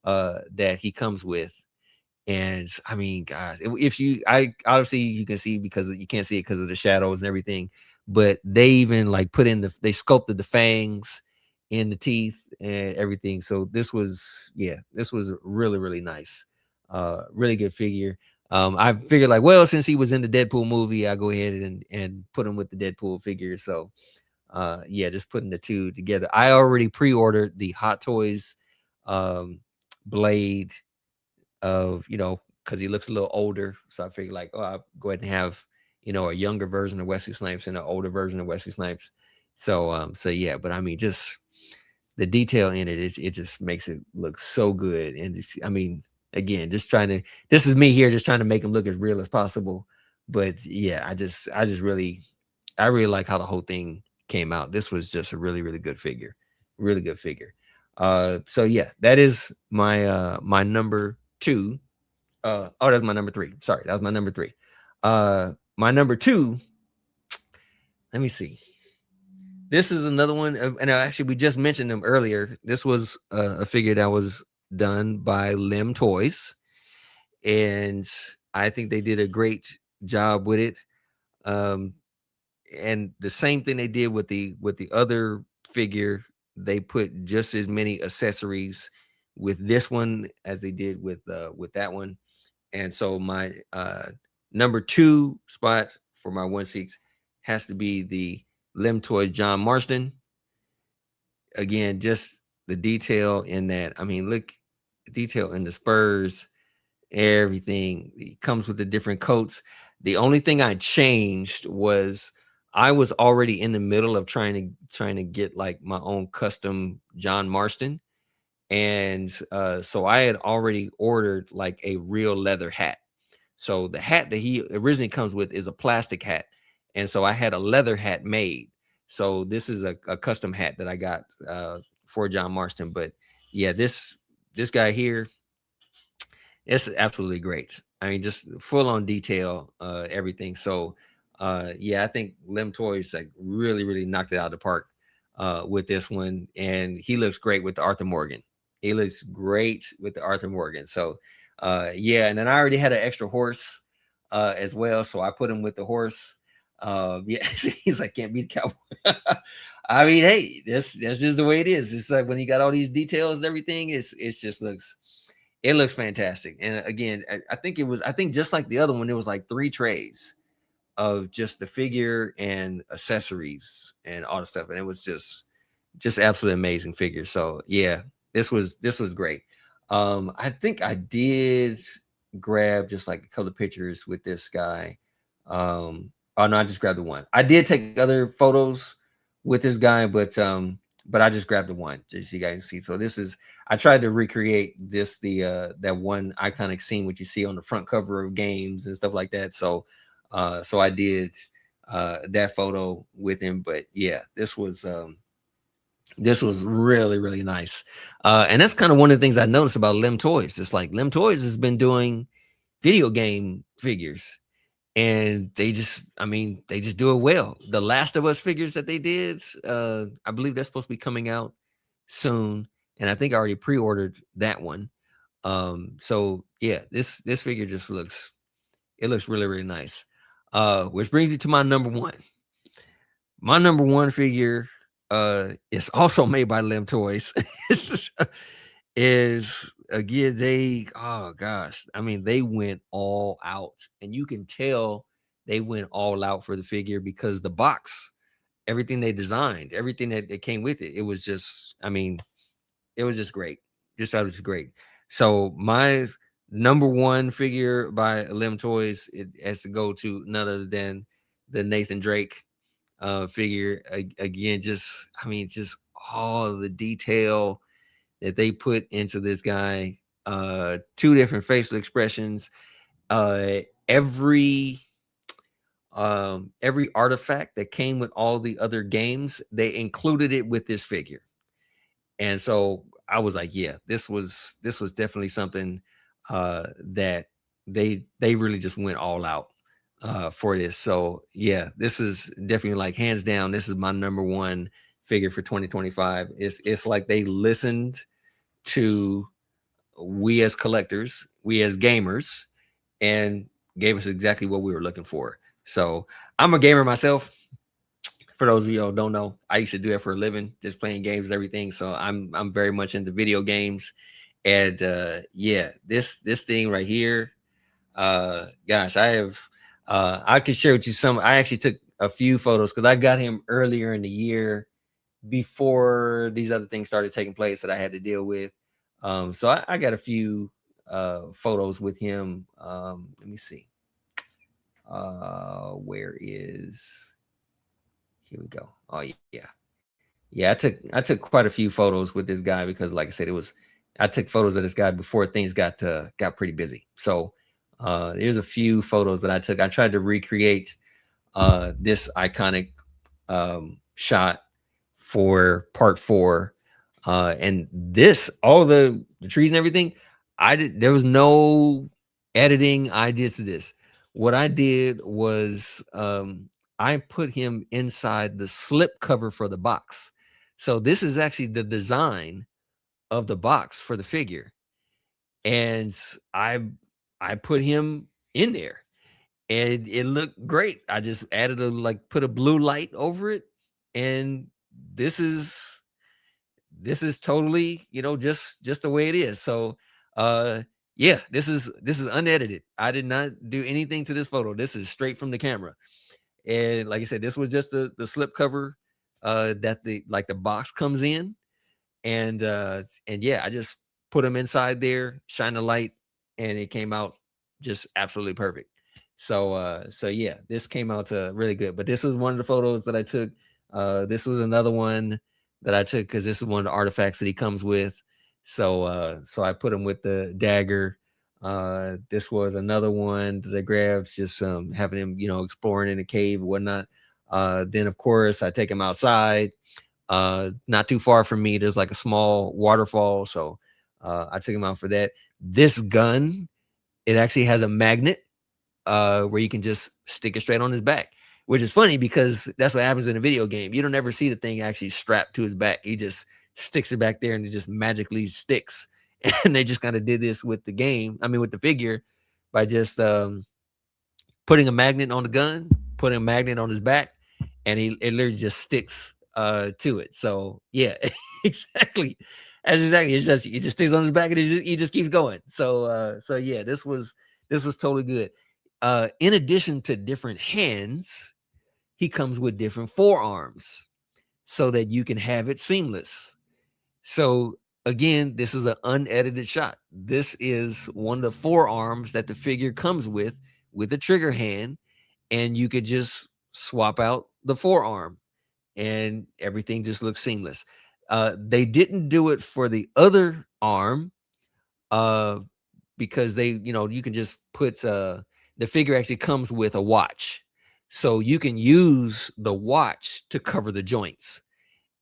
that he comes with. And I mean, guys, if you, I obviously you can see because you can't see it because of the shadows and everything, but they even like put in they sculpted the fangs in the teeth and everything. So this was, yeah, this was really, really nice. Really good figure. I figured like, well, since he was in the Deadpool movie, I go ahead and put him with the Deadpool figure. So yeah, just putting the two together. I already pre-ordered the Hot Toys Blade of, because he looks a little older. So I figured like, oh, I'll go ahead and have, a younger version of Wesley Snipes and an older version of Wesley Snipes. So yeah, but I mean, just the detail in it just makes it look so good. And I mean, again, this is me here just trying to make him look as real as possible. But yeah, I really like how the whole thing came out. This was just a really, really good figure. Really good figure. So yeah, that is my number two. Oh, that's my number three. Sorry, that was my number three. My number two, let me see. This is another one, and actually we just mentioned them earlier. This was a figure that was done by Lim Toys, and I think they did a great job with it. Um, and the same thing they did with the other figure, they put just as many accessories with this one as they did with that one. And so my number two spot for my 1/6 has to be the Lim Toys John Marston. Again, just the detail in that. I mean, look, detail in the spurs, everything. It comes with the different coats. The only thing I changed was I was already in the middle of trying to get like my own custom John Marston. And so I had already ordered like a real leather hat. So the hat that he originally comes with is a plastic hat. and so I had a leather hat made. So this is a custom hat that I got for John Marston. But yeah, this guy here, it's absolutely great. I mean, just full on detail, everything. So yeah, I think Lim Toys like really knocked it out of the park with this one, and he looks great with the Arthur Morgan. He looks great with the Arthur Morgan. So yeah, and then I already had an extra horse as well, so I put him with the horse. Yeah, he's like, can't beat the cowboy. I mean, hey, that's just the way it is. It's like when you got all these details and everything, it's just looks, it looks fantastic. And again, I think it was, I think just like the other one, it was like 3 trays of just the figure and accessories and all the stuff, and it was just absolutely amazing figure. So yeah, this was great. I think I did grab just like a couple of pictures with this guy. Oh no, I just grabbed the one. I did take other photos with this guy, but I just grabbed the one just so you guys can see. So this is, I tried to recreate this, the that one iconic scene which you see on the front cover of games and stuff like that. So so I did that photo with him. But yeah, this was really nice. And that's kind of one of the things I noticed about Lim Toys. It's like Lim Toys has been doing video game figures, and they just, I mean, they just do it well. The Last of Us figures that they did, I believe that's supposed to be coming out soon, and I think I already pre-ordered that one. So yeah, this figure just looks, it looks really nice. Which brings me to my number one. My number one figure is also made by Lim Toys. Is again, they, oh gosh, I mean, they went all out, and you can tell they went all out for the figure because the box, everything they designed, everything that came with it, it was just, I mean, it was just great. Just thought it was great. So my number one figure by Lim Toys, it has to go to none other than the Nathan Drake figure. Again, just, I mean, just all the detail that they put into this guy. 2 different facial expressions. Uh, every every artifact that came with all the other games, they included it with this figure. And so I was like, yeah, this was definitely something that they really just went all out for this. So yeah, this is definitely like hands down, this is my number one figure for 2025. It's like they listened to we as collectors, we as gamers, and gave us exactly what we were looking for. So I'm a gamer myself. For those of you who don't know, I used to do it for a living, just playing games and everything. So I'm very much into video games. And yeah, this thing right here, gosh, I could share with you some. I actually took a few photos because I got him earlier in the year before these other things started taking place that I had to deal with. So I got a few photos with him. Let me see. Where is, here we go. Oh yeah. I took quite a few photos with this guy because, like I said, it was, I took photos of this guy before things got pretty busy. So there's a few photos that I took. I tried to recreate this iconic shot for part 4. And this, all the trees and everything, there was no editing I did to this. What I did was I put him inside the slip cover for the box. So this is actually the design of the box for the figure. And I put him in there, and it looked great. I just added put a blue light over it, and this is totally, just the way it is. So yeah, this is unedited. I did not do anything to this photo. This is straight from the camera. And like I said, this was just the slip cover that the box comes in. And yeah, I just put them inside there, shine the light, and it came out just absolutely perfect. So yeah, this came out really good. But this was one of the photos that I took. This was another one that I took because this is one of the artifacts that he comes with. So I put him with the dagger. This was another one that I grabbed, just having him, exploring in a cave and whatnot. Then of course I take him outside. Not too far from me, there's like a small waterfall, so I took him out for that. This gun, it actually has a magnet where you can just stick it straight on his back, which is funny because that's what happens in a video game. You don't ever see the thing actually strapped to his back. He just sticks it back there and it just magically sticks. And they just kind of did this with the game. I mean, with the figure, by just putting a magnet on the gun, putting a magnet on his back, and it literally just sticks to it. So yeah, exactly. That's exactly. It just sticks on his back and he just keeps going. So yeah, this was totally good. In addition to different hands, he comes with different forearms so that you can have it seamless. So again, this is an unedited shot. This is one of the forearms that the figure comes with a trigger hand, and you could just swap out the forearm and everything just looks seamless. They didn't do it for the other arm uh, because you can just put the figure actually comes with a watch. So you can use the watch to cover the joints.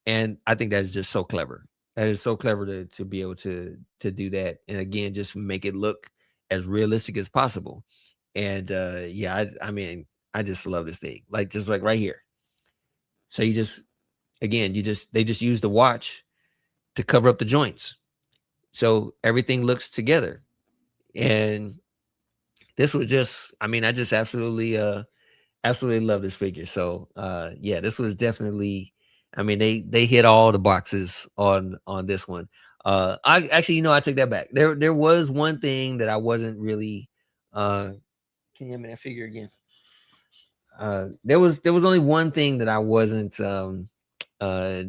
And I think that is just so clever. That is so clever to be able to do that. And again, just make it look as realistic as possible. And yeah, I mean, I just love this thing. Like just like right here. So you just again, they just use the watch to cover up the joints. So everything looks together. And this was just, I mean, I just absolutely love this figure. So yeah, this was definitely, I mean, they hit all the boxes on this one. I actually, I take that back. There was one thing that I wasn't really can you give me that figure again? There was only one thing that I wasn't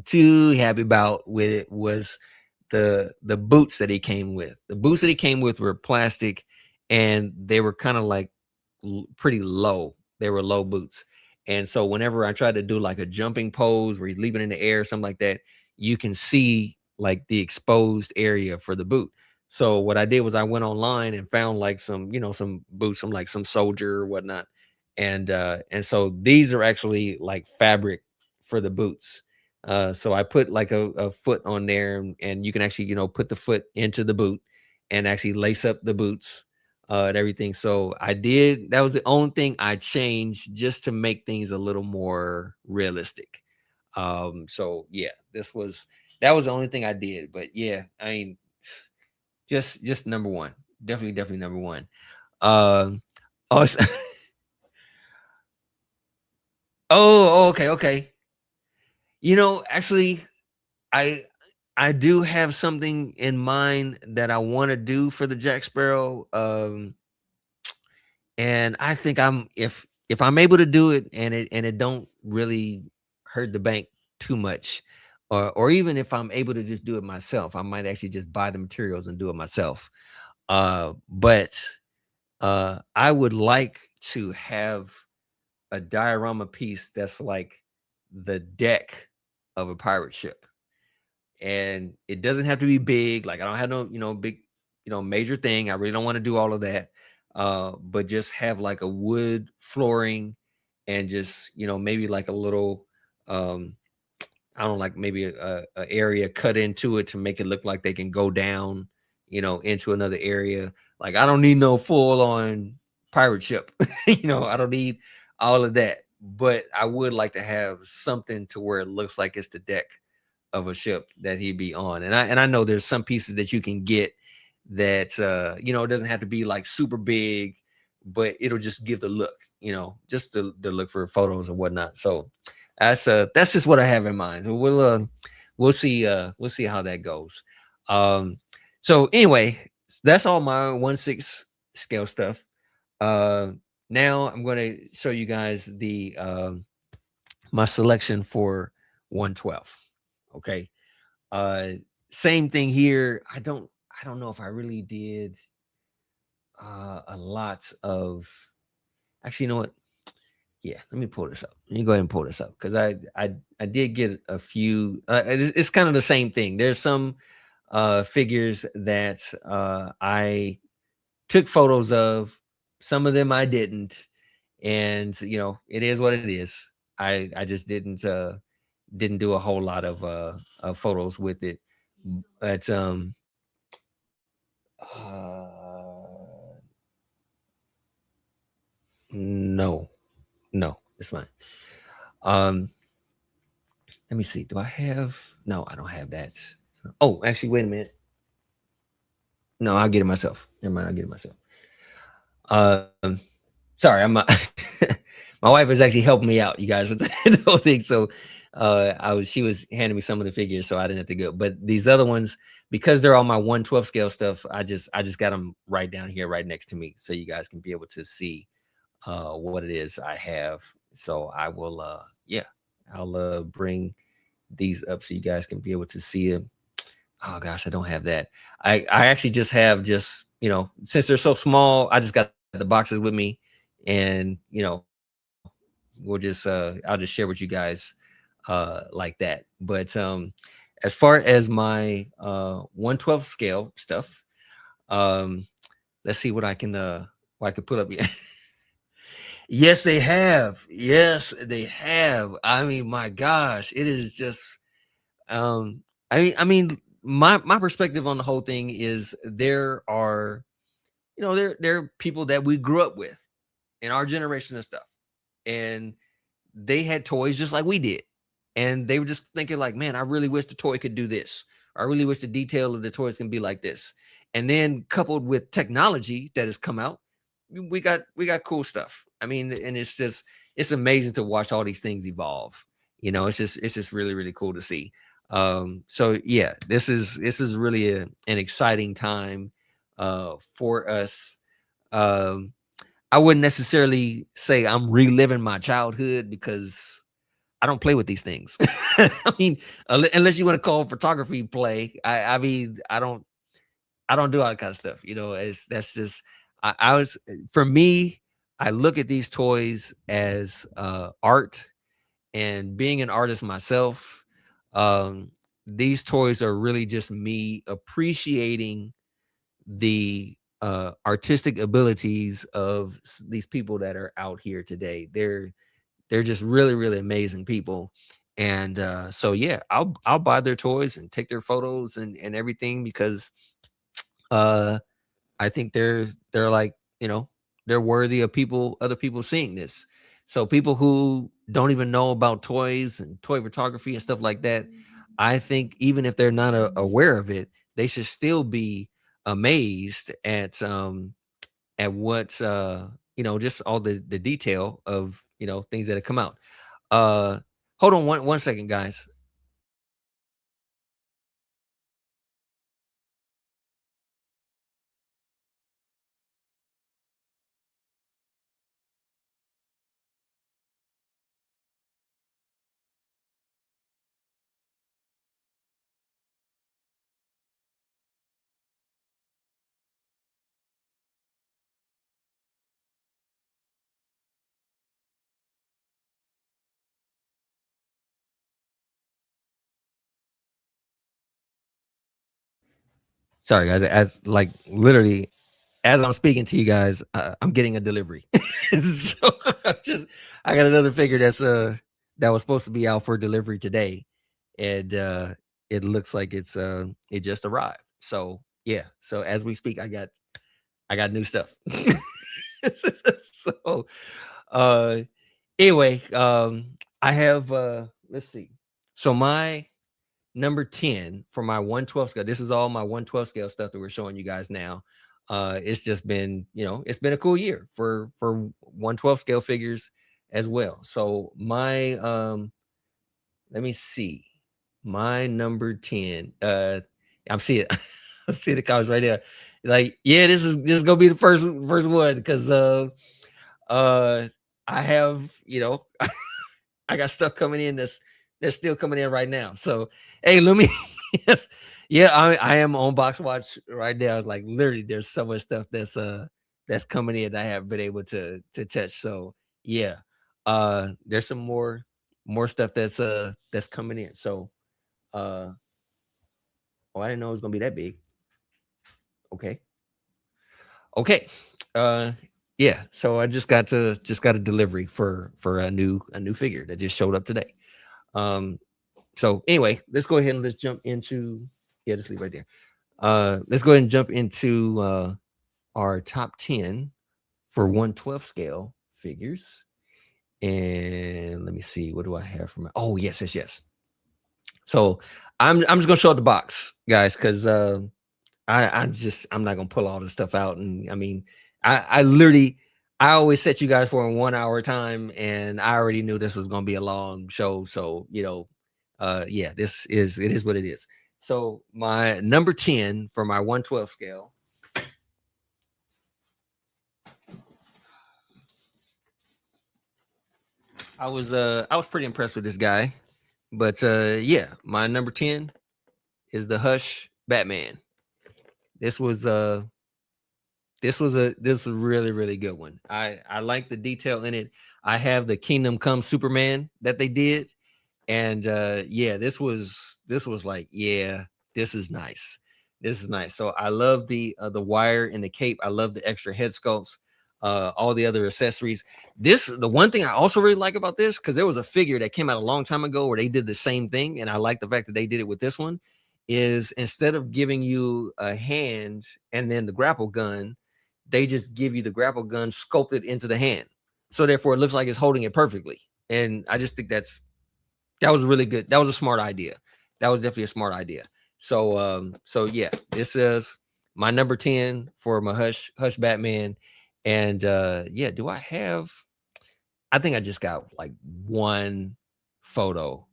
too happy about with it was the boots that he came with. The boots that he came with were plastic, and they were kind of like pretty low. They were low boots, and so whenever I tried to do like a jumping pose where he's leaping in the air or something like that, you can see like the exposed area for the boot. So what I did was I went online and found like some boots from like some soldier or whatnot, and so these are actually like fabric for the boots. So I put like a foot on there, and you can actually, put the foot into the boot and actually lace up the boots and everything. So I did. That was the only thing I changed just to make things a little more realistic. So yeah, that was the only thing I did. But yeah, I mean, just number one, definitely number one. Um, oh, okay. Actually, I I do have something in mind that I want to do for the Jack Sparrow. And I think if I'm able to do it and it don't really hurt the bank too much, or even if I'm able to just do it myself, I might actually just buy the materials and do it myself. But I would like to have a diorama piece that's like the deck of a pirate ship, and it doesn't have to be big. Like I don't have no, big, major thing. I really don't want to do all of that. But just have like a wood flooring, and just, maybe like a little, um, I don't know, like maybe a area cut into it to make it look like they can go down, into another area. Like I don't need no full on pirate ship. I don't need all of that. But I would like to have something to where it looks like it's the deck of a ship that he'd be on. And I know there's some pieces that you can get that it doesn't have to be like super big, but it'll just give the look, just the look for photos and whatnot. So that's just what I have in mind. So we'll see how that goes. So anyway, that's all my 1/6 scale stuff. Uh Now I'm going to show you guys the my selection for 112. Okay. Uh Same thing here. I don't know if I really did a lot of, actually, you know what? Yeah, let me pull this up. Let me go ahead and pull this up because I did get a few. It's kind of the same thing. There's some figures that I took photos of. Some of them I didn't, and it is what it is. I just didn't do a whole lot of photos with it, but uh, no, no, it's fine. Um, let me see. Do I have? No, I don't have that. Oh, actually, wait a minute. No, I'll get it myself. Never mind, I'll get it myself. Um, sorry, I'm not. My wife was actually helping me out, you guys, with the whole thing. So, she was handing me some of the figures, so I didn't have to go. But these other ones, because they're all my 1/12 scale stuff, I just got them right down here, right next to me, so you guys can be able to see what it is I have. So I will, yeah, I'll bring these up so you guys can be able to see them. Oh gosh, I don't have that. I actually just have since they're so small, I just got the boxes with me, and we'll just I'll just share with you guys like that. But as far as my 1/12 scale stuff, um let's see what I can put up here. Yes, they have. Yes, they have. I mean, my gosh, it is just I mean my perspective on the whole thing is there are there are people that we grew up with in our generation and stuff, and they had toys just like we did, and they were just thinking like, man, I really wish the toy could do this. I really wish the detail of the toys can be like this. And then coupled with technology that has come out, we got cool stuff. I mean, and it's amazing to watch all these things evolve. It's just really really cool to see. So yeah, this is really an exciting time for us. um I wouldn't necessarily say I'm reliving my childhood because I don't play with these things. I mean, unless you want to call photography play. I mean, I don't do all that kind of stuff. That's just I was for me. I look at these toys as art, and being an artist myself, um, these toys are really just me appreciating the artistic abilities of these people that are out here today. They're just really really amazing people, and so yeah, I'll buy their toys and take their photos and everything because uh I think they're like they're worthy of other people seeing this. So people who don't even know about toys and toy photography and stuff like that, I think even if they're not aware of it, they should still be amazed at what just all the detail of things that have come out. uh Hold on one second, guys. Sorry guys, as like literally as I'm speaking to you guys, I'm getting a delivery. So I got another figure that was supposed to be out for delivery today, and it looks like it just arrived. So yeah, so as we speak, I got new stuff. So uh anyway, I have let's see. So my number 10 for my 1/12 scale. This is all my 1/12 scale stuff that we're showing you guys now. It's just been, it's been a cool year for 1/12 scale figures as well. So my let me see. My number 10. I'm seeing I see the comments right there. Like, yeah, this is gonna be the first one because uh I have, I got stuff coming in that's still coming in right now. So hey, let me yes, yeah, I am on Box Watch right now. Like literally, there's so much stuff that's coming in that I haven't been able to touch. So yeah, there's some more stuff that's coming in. So uh oh, I didn't know it was gonna be that big. Okay. Okay. Yeah. So I just got a delivery for a new figure that just showed up today. Um, so anyway, let's go ahead and let's jump into just leave right there. Let's go ahead and jump into our top 10 for 112 scale figures. And let me see, what do I have for my yes. So I'm just gonna show the box, guys, because I'm not gonna pull all this stuff out. And I mean, I literally I always set you guys for a 1 hour time, and I already knew this was gonna be a long show. So yeah, it is what it is. So my number 10 for my 112 scale. I was pretty impressed with this guy, but yeah, my number 10 is the Hush Batman. This was this was a really really good one. I like the detail in it. I have the Kingdom Come Superman that they did, and yeah, this was like, yeah, this is nice. This is nice. So I love the wire and the cape. I love the extra head sculpts, all the other accessories. The one thing I also really like about this, because there was a figure that came out a long time ago where they did the same thing, and I like the fact that they did it with this one. Is instead of giving you a hand and then the grapple gun, they just give you the grapple gun sculpted into the hand. So therefore it looks like it's holding it perfectly. And I just think that was really good. That was a smart idea. That was definitely a smart idea. So yeah, this is my number 10 for my Hush Batman. And yeah, do I have I think I just got like one photo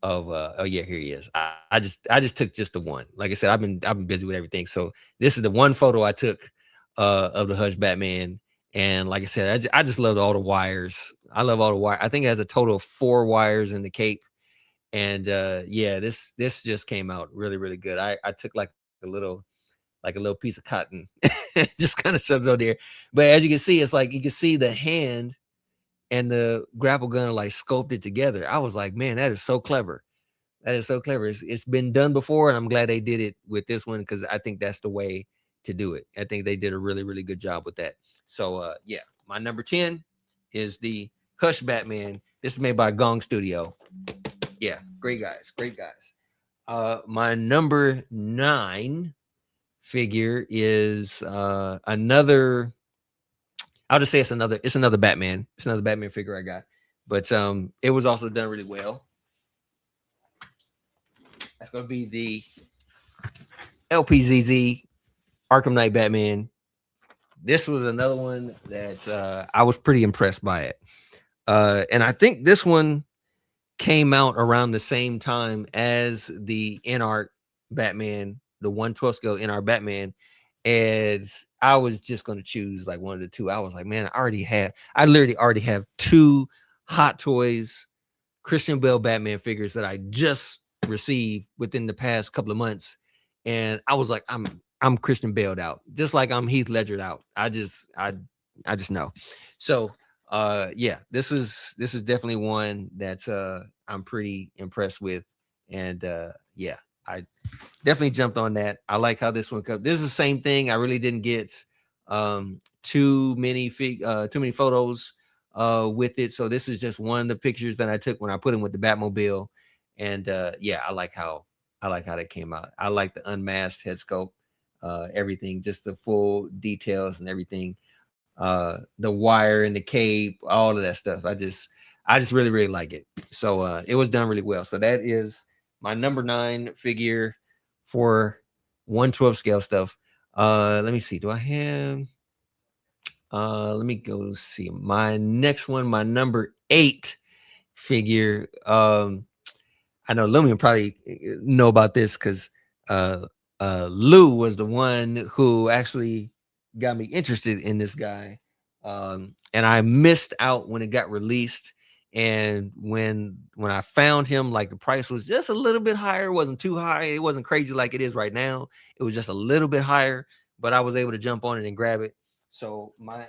of oh yeah, here he is. I just took just the one. Like I said, I've been busy with everything. So this is the one photo I took of the Hush Batman. And like I said, I just loved all the wires. I love all the wire. I think it has a total of 4 wires in the cape. And yeah, this just came out really really good. I took a little like a little piece of cotton, just kind of shoved on there. But as you can see, it's like you can see the hand and the grapple gun are like sculpted together. I was like, man, that is so clever. That is so clever. It's been done before, and I'm glad they did it with this one, because I think that's the way to do it. I think they did a really, really good job with that. So yeah, my number 10 is the Hush Batman. This is made by Gong Studio. Yeah, great guys, great guys. My number 9 figure is another. I'll just say it's another Batman. It's another Batman figure I got, but it was also done really well. That's gonna be the LPZZ Arkham Knight Batman. This was another one that I was pretty impressed by it, and I think this one came out around the same time as the InArt Batman, the 112 scale InArt Batman. And I was just going to choose like one of the two. I was like, man, I literally already have 2 Hot Toys Christian Bale Batman figures that I just received within the past couple of months. And I was like, I'm Christian Bale out, just like I'm Heath Ledger out. I just know. So yeah, this is definitely one that I'm pretty impressed with. And yeah, I definitely jumped on that. I like how this one comes. This is the same thing. I really didn't get too many photos with it. So this is just one of the pictures that I took when I put him with the Batmobile. And yeah, I like how that came out. I like the unmasked head sculpt, everything, just the full details and everything. The wire and the cape, all of that stuff. I just really really like it. So it was done really well. So that is my number 9 figure for 112 scale stuff. Let me see. Do I have let me go see my next one, my number 8 figure. I know Lumian probably know about this because Lou was the one who actually got me interested in this guy. And I missed out when it got released. And when I found him, like the price was just a little bit higher. It wasn't too high. It wasn't crazy like it is right now. It was just a little bit higher, but I was able to jump on it and grab it. So my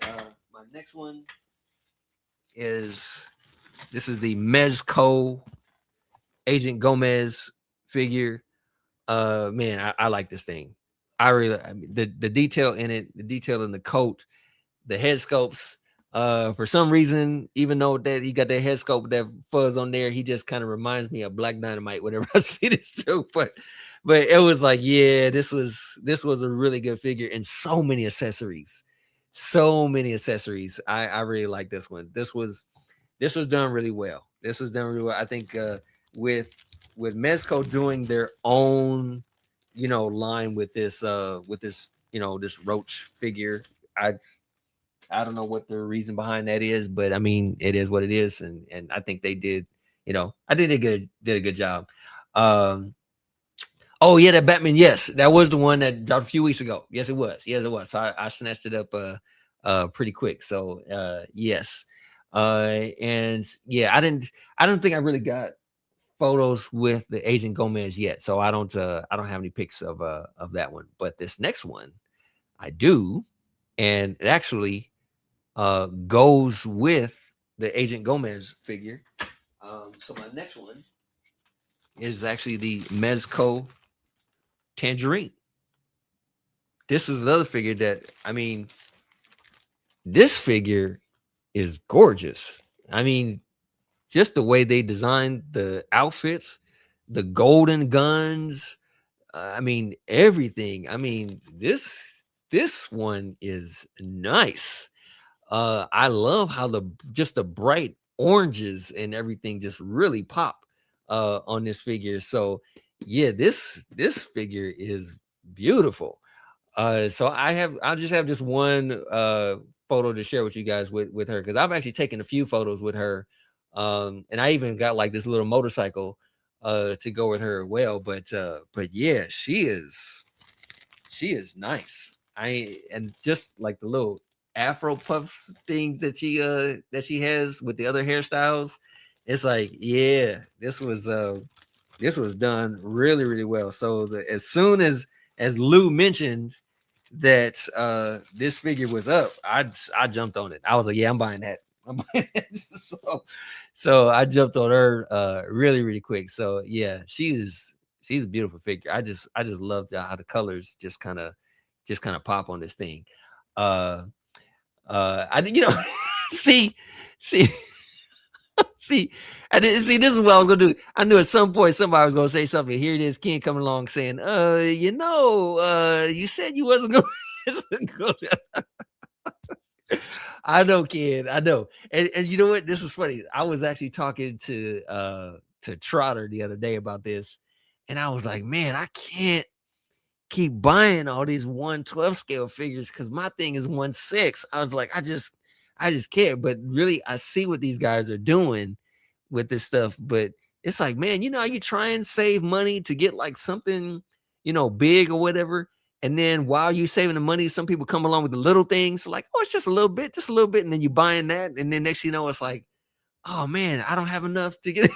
next one is this is the Mezco Agent Gomez figure. Man, I like this thing. I mean, the detail in it, the detail in the coat, the head sculpts. For some reason, even though that he got that head sculpt with that fuzz on there, he just kind of reminds me of Black Dynamite whenever I see this too. But it was like, yeah, this was a really good figure, and so many accessories, so many accessories. I really like this one. This was done really well. This was done really well. I think with with Mezco doing their own, line with this, this Roach figure. I I don't know what the reason behind that is, but I mean, it is what it is, and I think they did, I think they did a good job. Um, oh yeah, that Batman, yes, that was the one that dropped a few weeks ago. Yes, it was. Yes, it was. So I snatched it up pretty quick. So yes. And yeah, I don't think I really got photos with the Agent Gomez yet. So I don't have any pics of that one. But this next one I do, and it actually goes with the Agent Gomez figure. So my next one is actually the Mezco Tangerine. This is another figure that, I mean, this figure is gorgeous. I mean, just the way they designed the outfits, the golden guns, I mean, everything. I mean, this one is nice. I love how the bright oranges and everything just really pop on this figure. So yeah, this figure is beautiful. So I just have just one photo to share with you guys with her, because I've actually taken a few photos with her. And I even got like this little motorcycle to go with her as well. But yeah, she is nice. And just like the little afro puffs things that she has with the other hairstyles, it's like, yeah, this was done really, really well. So as soon as Lou mentioned that this figure was up, I jumped on it. I was like, yeah, I'm buying that. I'm buying that. So I jumped on her really, really quick. So yeah, she's a beautiful figure. I just love how the colors just kind of pop on this thing. Uh I think, see, see, see, I didn't see. This is what I was gonna do. I knew at some point somebody was gonna say something. Here it is, Ken coming along saying, you said you wasn't gonna." I know, Ken. I know. And you know what? This is funny. I was actually talking to Trotter the other day about this, and I was like, man, I can't keep buying all these 112 scale figures because my thing is 1/6. I was like, I just can't. But really, I see what these guys are doing with this stuff. But it's like, man, you try and save money to get like something, big or whatever. And then while you saving the money, some people come along with the little things, like, oh, it's just a little bit. And then you buying that. And then next, it's like, oh man, I don't have enough to get,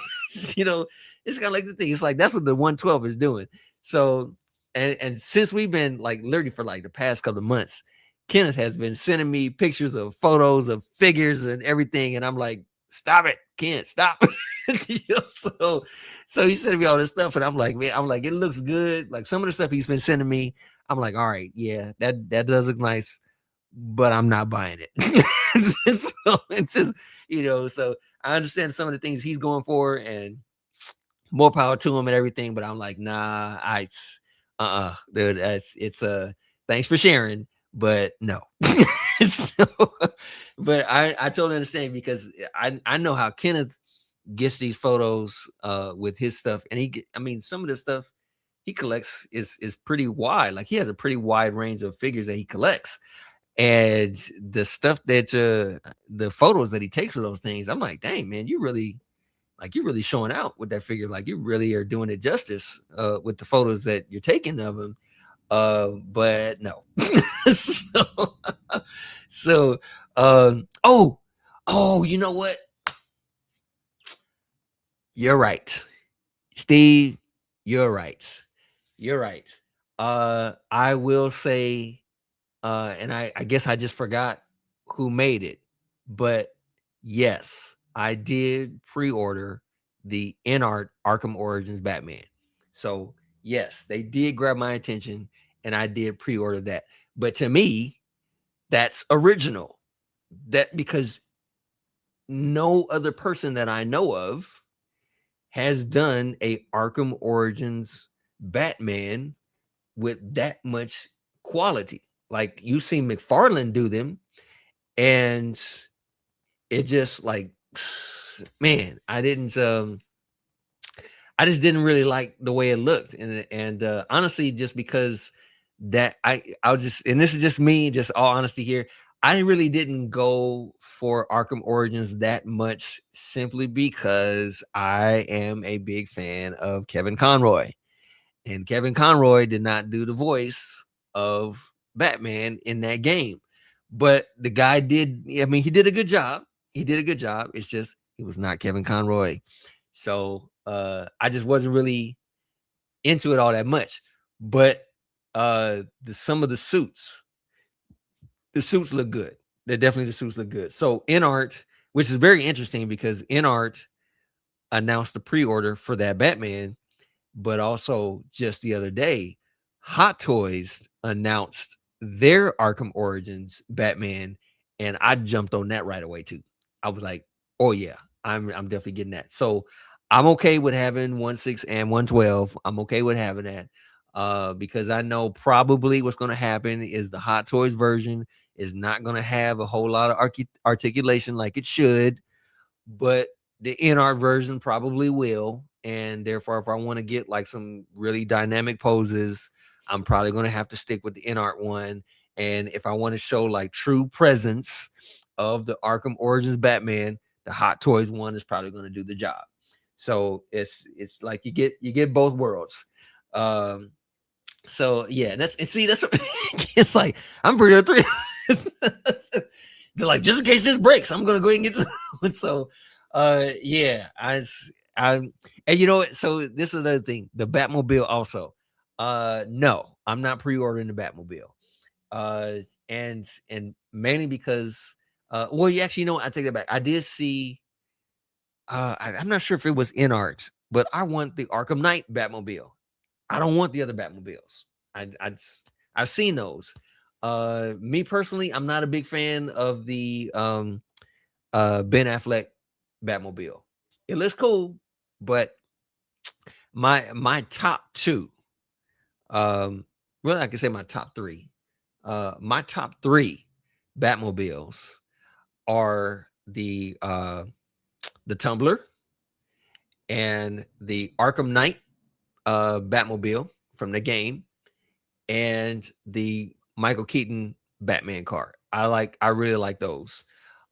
you know, it's kind of like the thing. It's like that's what the 112 is doing. So, and since we've been like literally for like the past couple of months, Kenneth has been sending me pictures of photos of figures and everything, and I'm like, stop it, Kent, stop. So he's sending me all this stuff, and I'm like, man, I'm like, it looks good. Like some of the stuff he's been sending me, I'm like, all right, yeah, that does look nice, but I'm not buying it. So it's just, so I understand some of the things he's going for, and more power to him and everything. But I'm like, nah, dude, it's thanks for sharing, but no. So, but I totally understand because I know how Kenneth gets these photos with his stuff, and I mean, some of the stuff he collects is pretty wide. Like he has a pretty wide range of figures that he collects. And the stuff that the photos that he takes of those things, I'm like, dang man, you're really showing out with that figure. Like you really are doing it justice with the photos that you're taking of him. But no. so, so you know what? You're right. Steve, you're right. You're right. I will say, and I guess I just forgot who made it, but yes, I did pre-order the InArt Arkham Origins Batman. So yes, they did grab my attention, and I did pre-order that. But to me, that's original. That because no other person that I know of has done a Arkham Origins Batman with that much quality. Like you see McFarlane do them, and it just like, man, I just didn't really like the way it looked, and honestly, just because that I'll just, and this is just me, just all honesty here, I really didn't go for Arkham Origins that much simply because I am a big fan of Kevin Conroy, and Kevin Conroy did not do the voice of Batman in that game, but the guy did. I mean, he did a good job. He did a good job. It's just he was not Kevin Conroy. So I just wasn't really into it all that much. But some of the suits look good. They're definitely, the suits look good. So InArt, which is very interesting because InArt announced the pre-order for that Batman, but also just the other day, Hot Toys announced their Arkham Origins Batman, and I jumped on that right away too. I was like, oh yeah, I'm definitely getting that. So I'm okay with having 1/6 and 112. I'm okay with having that because I know probably what's going to happen is the Hot Toys version is not going to have a whole lot of articulation like it should, but the InArt version probably will. And therefore, if I want to get like some really dynamic poses, I'm probably going to have to stick with the InArt one. And if I want to show like true presence of the Arkham Origins Batman, the Hot Toys one is probably going to do the job. So it's like you get both worlds. So yeah, that's it's like I'm pretty three. They're like, just in case this breaks, I'm gonna go ahead and get this. So yeah, I'm and you know what? So this is another thing. The Batmobile also. No, I'm not pre-ordering the Batmobile. And mainly because well, you actually, you know what? I take that back. I did see I'm not sure if it was InArt, but I want the Arkham Knight Batmobile. I don't want the other Batmobiles. I've seen those. Me personally, I'm not a big fan of the Ben Affleck Batmobile. It looks cool, but my top two, well, I can say my top three. My top three Batmobiles are the Tumbler and the Arkham Knight Batmobile from the game, and the Michael Keaton Batman car. I really like those.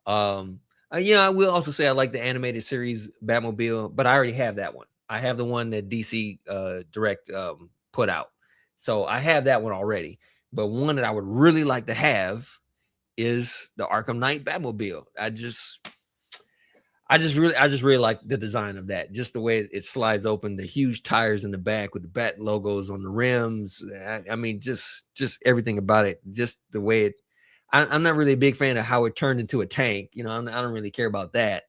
I will also say I like the animated series Batmobile, but I already have that one. I have the one that DC Direct put out. So I have that one already. But one that I would really like to have is the Arkham Knight Batmobile. I just really like the design of that. Just the way it slides open, the huge tires in the back with the bat logos on the rims. I mean, just everything about it. Just the way it. I'm not really a big fan of how it turned into a tank. I don't really care about that.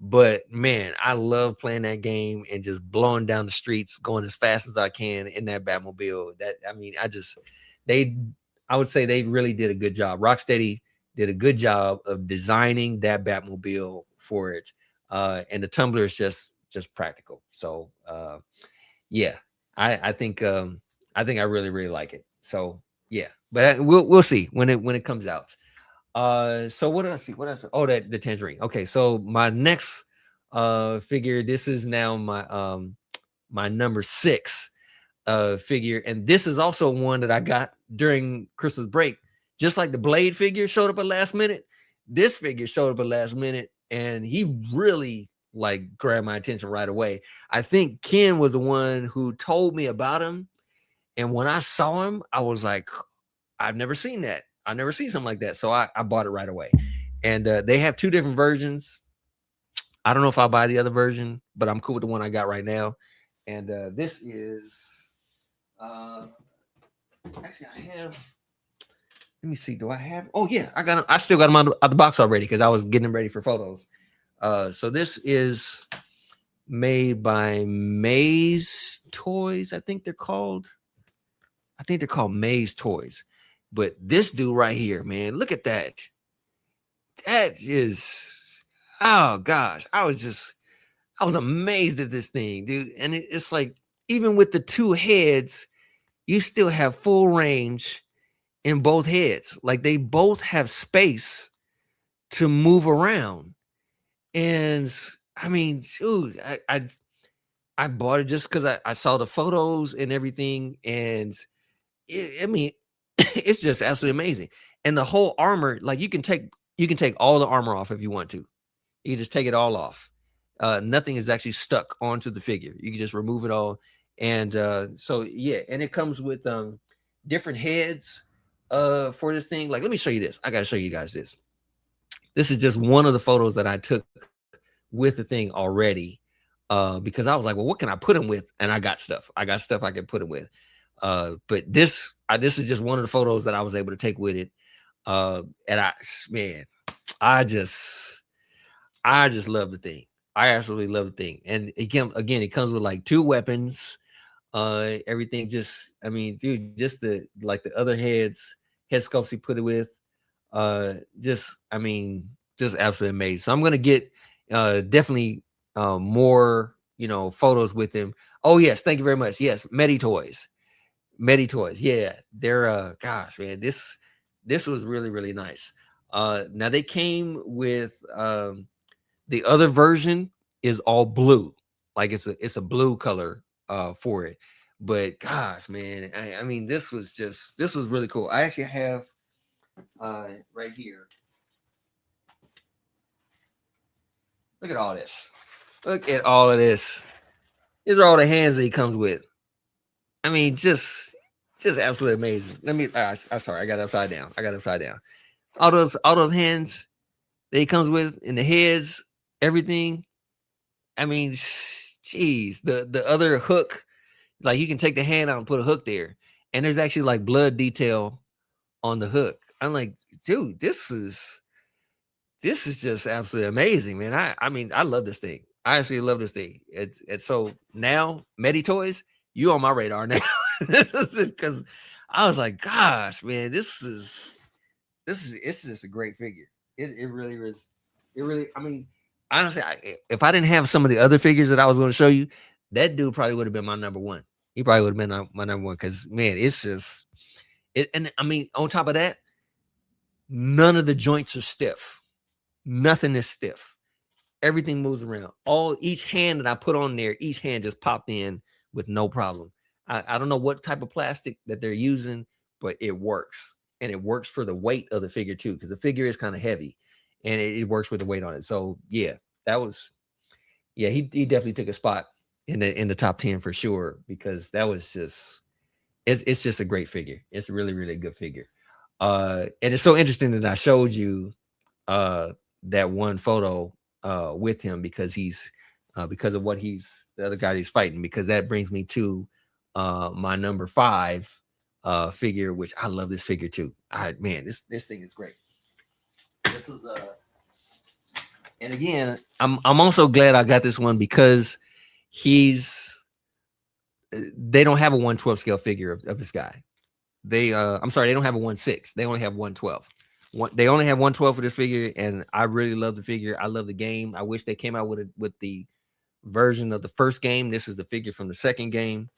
But man, I love playing that game and just blowing down the streets, going as fast as I can in that Batmobile. I would say they really did a good job. Rocksteady did a good job of designing that Batmobile for it. And the Tumbler is just practical. So yeah, I think I really, really like it. So yeah, but we'll see when it comes out. So what else? Oh, the Tangerine. Okay, so my next figure. This is now my number 6 figure, and this is also one that I got during Christmas break. Just like the Blade figure showed up at last minute, this figure showed up at last minute, and he really like grabbed my attention right away. I think Ken was the one who told me about him, and when I saw him, I was like, I've never seen that. I've never seen something like that. So I bought it right away. And they have 2 different versions. I don't know if I'll buy the other version, but I'm cool with the one I got right now. And this is actually I have. Let me see. Do I have? Oh yeah, I got him. I still got them out of the box already because I was getting them ready for photos. So this is made by Maze Toys, I think they're called. I think they're called Maze Toys. But this dude right here, man, look at that. That is, oh gosh, I was amazed at this thing, dude. And it's like, even with the two heads, you still have full range in both heads. Like they both have space to move around. And I mean, dude, I bought it just because I saw the photos and everything. And I mean, it's just absolutely amazing. And the whole armor, like you can take all the armor off if you want to. You can just take it all off. Nothing is actually stuck onto the figure. You can just remove it all. And so yeah, and it comes with different heads for this thing. Like, let me show you this. I gotta show you guys this. This is just one of the photos that I took with the thing already. Because I was like, well, what can I put him with? And I got stuff. I can put him with. But this is just one of the photos that I was able to take with it. And I just love the thing. I absolutely love the thing. And again, it comes with like 2 weapons. Everything just, I mean, dude, just the other head sculpts he put it with. Just absolutely amazing. So I'm gonna get definitely more, photos with him. Oh yes, thank you very much. Yes, Medi Toys. Yeah, they're gosh, man, this was really, really nice. Now they came with the other version is all blue, like it's a blue color for it. But gosh, man, I mean, this was really cool. I actually have right here. Look at all this. Look at all of this. These are all the hands that he comes with. I mean, just absolutely amazing. Let me. I'm sorry, I got upside down. All those hands that he comes with, and the heads, everything. I mean, geez, the other hook, like you can take the hand out and put a hook there, and there's actually like blood detail on the hook. I'm like, dude, this is just absolutely amazing, man. I mean, I love this thing. I actually love this thing. It's so now Medi Toys, you on my radar now. Because I was like, gosh, man, it's just a great figure. It really is. It really, I mean, honestly, if I didn't have some of the other figures that I was going to show you, that dude probably would have been my number one. He probably would have been my number one because, man, it's just it. And I mean, on top of that, none of the joints are stiff. Nothing is stiff. Everything moves around. Each hand that I put on there, each hand just popped in with no problem. I don't know what type of plastic that they're using, but it works. And it works for the weight of the figure too, because the figure is kind of heavy and it works with the weight on it. So yeah, he definitely took a spot in the top 10 for sure, because that was just, it's just a great figure. It's a really, really good figure. And it's so interesting that I showed you that one photo with him, because because of what the other guy he's fighting, because that brings me to my number 5 figure, which I love this figure too. This thing is great. This is and again, I'm also glad I got this one because they don't have a 1/12 scale figure of this guy. I'm sorry, they don't have a 1/6. They only have 1/12. They only have 1/12 for this figure, and I really love the figure. I love the game. I wish they came out with the version of the first game. This is the figure from the second game.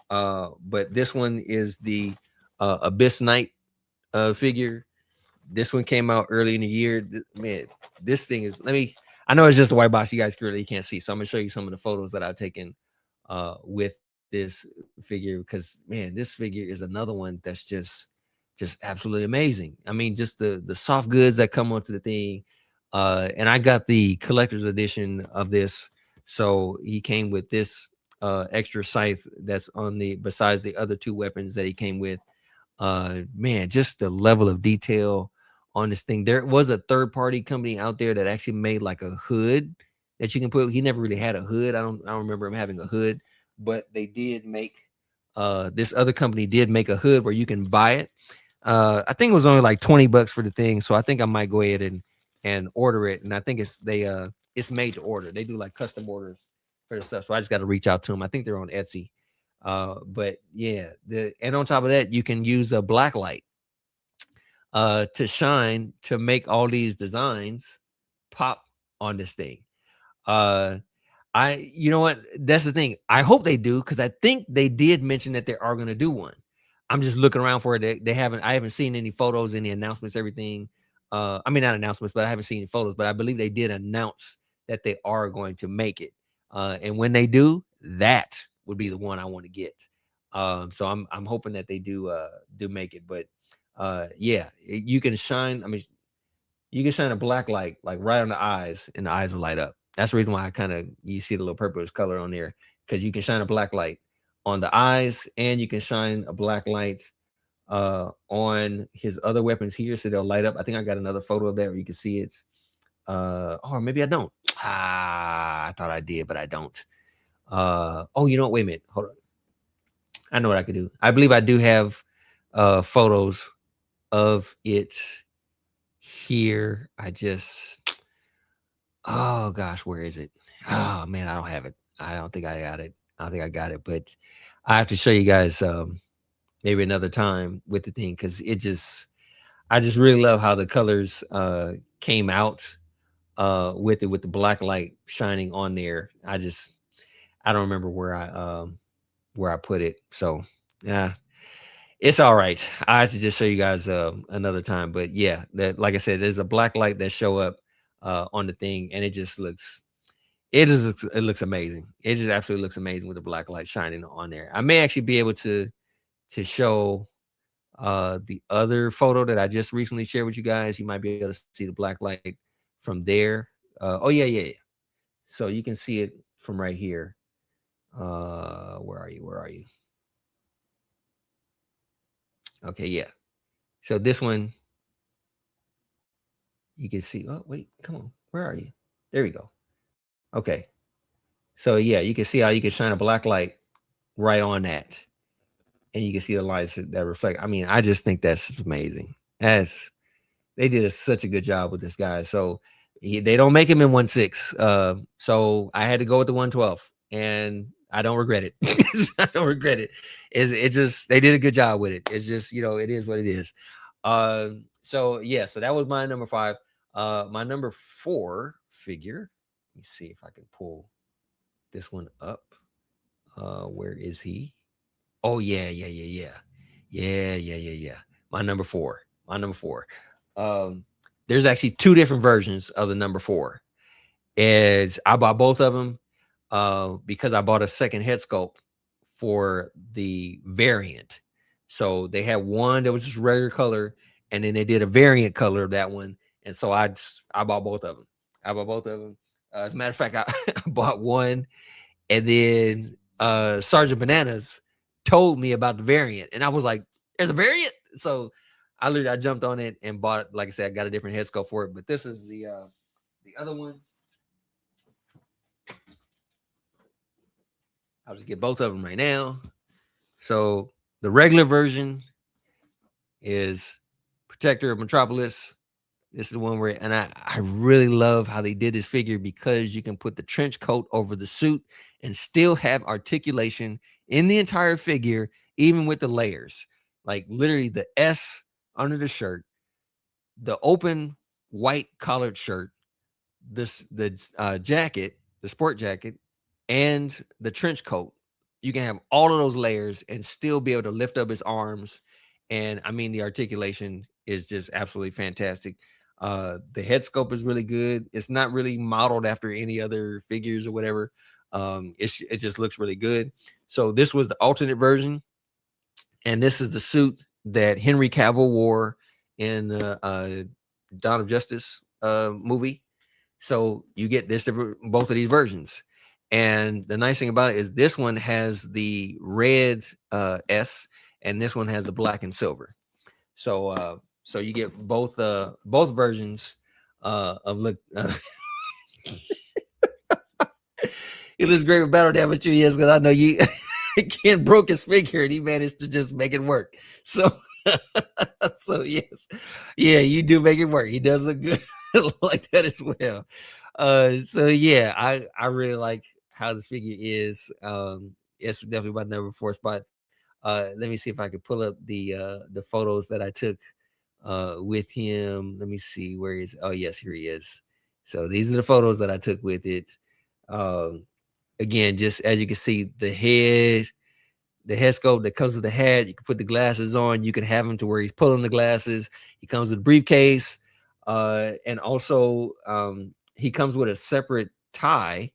But this one is the Abyss Knight figure. This one came out early in the year. Man, this thing is, I know it's just a white box. You guys really can't see. So I'm going to show you some of the photos that I've taken with this figure, because, man, this figure is another one that's just absolutely amazing. I mean, just the soft goods that come onto the thing. And I got the collector's edition of this. So he came with this extra scythe that's besides the other 2 weapons that he came with. Man, just the level of detail on this thing. There was a third-party company out there that actually made like a hood that you can put. He never really had a hood. I don't remember him having a hood, but they did make this other company did make a hood where you can buy it. I think it was only like $20 for the thing, so I think I might go ahead and order it. And I think it's made to order. They do like custom orders for the stuff, so I just got to reach out to them. I think they're on Etsy. But yeah, and on top of that, you can use a black light to shine to make all these designs pop on this thing. Uh, you know what? That's the thing. I hope they do, because I think they did mention that they are going to do one. I'm just looking around for it. I haven't seen any photos, any announcements, everything. I mean, not announcements, but I haven't seen any photos. But I believe they did announce that they are going to make it. And when they do, that would be the one I want to get. So I'm hoping that they do make it. But yeah, you can shine. I mean, you can shine a black light like right on the eyes, and the eyes will light up. That's the reason why you see the little purplish color on there, because you can shine a black light on the eyes, and you can shine a black light on his other weapons here, so they'll light up. I think I got another photo of that where you can see it. Or maybe I don't. I thought I did, but I don't. Oh, you know what? Wait a minute. Hold on. I know what I could do. I believe I do have photos of it here. Oh gosh, where is it? Oh man, I don't have it. I don't think I got it. I don't think I got it, but I have to show you guys maybe another time with the thing, because I just really love how the colors came out with the black light shining on there. I don't remember where I put it. So yeah, it's all right. I have to just show you guys another time. But yeah, that, like I said, there's a black light that show up on the thing, and it looks amazing. It just absolutely looks amazing with the black light shining on there. I may actually be able to show the other photo that I just recently shared with you guys. You might be able to see the black light from there. Oh yeah. So you can see it from right here. Where are you? Okay, yeah. So this one, you can see. Oh wait, come on. Where are you? There we go. Okay. So yeah, you can see how you can shine a black light right on that, and you can see the lights that reflect. I mean, I just think that's amazing. They did such a good job with this guy. So they don't make him in 1.6. So I had to go with the 112, and I don't regret it. I don't regret it. It just, they did a good job with it. It's just, it is what it is. So yeah, so that was my number 5. My number 4 figure. Let me see if I can pull this one up. Where is he? Oh yeah. My number 4. There's actually 2 different versions of the number 4. And I bought both of them because I bought a second head sculpt for the variant. So they had one that was just regular color, and then they did a variant color of that one. And so I bought both of them. As a matter of fact, I bought one, and then Sergeant Bananas told me about the variant, and I was like, "There's a variant!" So I jumped on it and bought it. Like I said, I got a different head sculpt for it, but this is the other one. I'll just get both of them right now. So the regular version is Protector of Metropolis. This is the one where, and I really love how they did this figure, because you can put the trench coat over the suit and still have articulation in the entire figure, even with the layers. Like literally the S under the shirt, the open white collared shirt, the jacket, the sport jacket, and the trench coat. You can have all of those layers and still be able to lift up his arms. And I mean, the articulation is just absolutely fantastic. The head sculpt is really good. It's not really modeled after any other figures or whatever. It just looks really good. So this was the alternate version, and this is the suit that Henry Cavill wore in Dawn of Justice movie. So you get both of these versions. And the nice thing about it is this one has the red S, and this one has the black and silver. So so you get both versions of look. It looks great with battle damage 2 years, because I know you Ken broke his figure and he managed to just make it work. So so yes, yeah, you do make it work. He does look good like that as well. So yeah, I really like how this figure is. it's definitely my number 4 spot. Let me see if I could pull up the photos that I took with him. Let me see where he's. Oh yes, here he is. So these are the photos that I took with it. Um, Again, just as you can see, the head sculpt that comes with the hat. You can put the glasses on. You can have him to where he's pulling the glasses. He comes with a briefcase, and also he comes with a separate tie.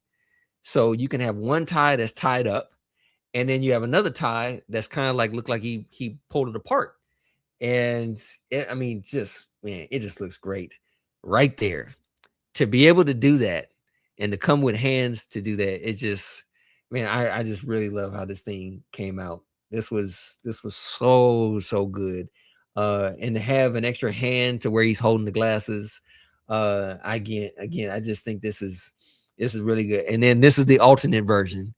So you can have one tie that's tied up, and then you have another tie that's kind of like look like he pulled it apart. And I mean, just man, it just looks great right there. To be able to do that and to come with hands to do that, it just man, I just really love how this thing came out. This was so good. And to have an extra hand to where he's holding the glasses, again, I just think this is really good. And then this is the alternate version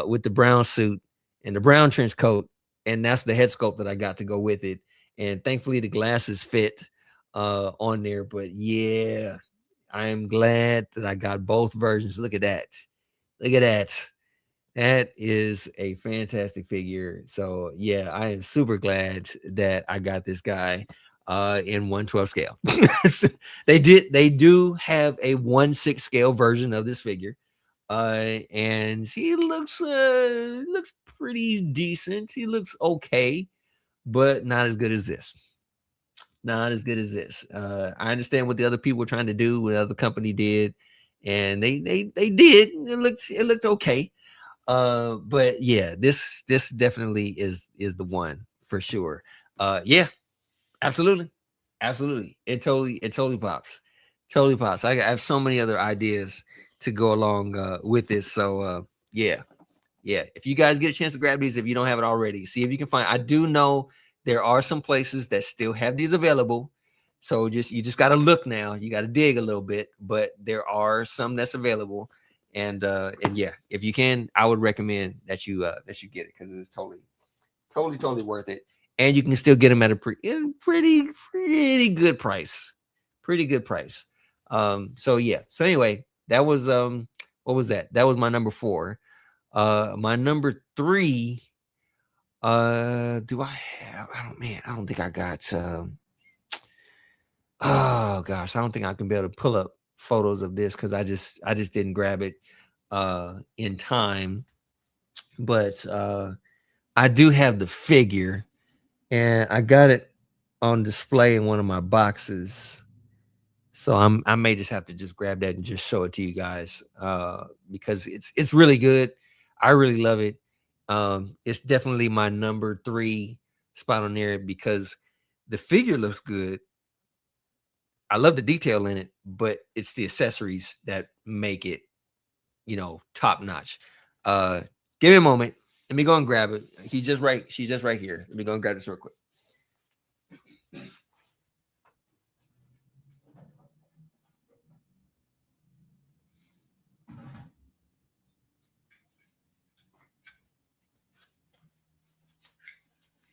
with the brown suit and the brown trench coat, and that's the head sculpt that I got to go with it. And thankfully the glasses fit on there. But yeah, I am glad that I got both versions. Look at that. Look at that. That is a fantastic figure. So yeah, I am super glad that I got this guy in 1/12 scale. They do have a 1/6 scale version of this figure. And he looks pretty decent. He looks okay, but not as good as this. Not as good as this. I understand what the other people were trying to do, what the other company did, and they did. It looked okay. But yeah, this definitely is the one for sure. Yeah, absolutely, absolutely. It totally pops, totally pops. I have so many other ideas to go along with this. So yeah, yeah. If you guys get a chance to grab these, if you don't have it already, see if you can find. I do know there are some places that still have these available. So you just got to look now. You got to dig a little bit, but there are some that's available. And yeah, if you can, I would recommend that you get it because it's totally worth it. And you can still get them at a pretty good price. Pretty good price. So yeah. So anyway, that was what was that? That was my number 4. My number 3, do I have? I don't think I got. Oh gosh, I don't think I can be able to pull up photos of this because I just didn't grab it in time. But I do have the figure, and I got it on display in one of my boxes. So I may just have to just grab that and just show it to you guys because it's really good. I really love it. It's definitely my number 3 spot on there because the figure looks good. I love the detail in it, but it's the accessories that make it, top notch. Give me a moment. Let me go and grab it. She's just right here. Let me go and grab this real quick.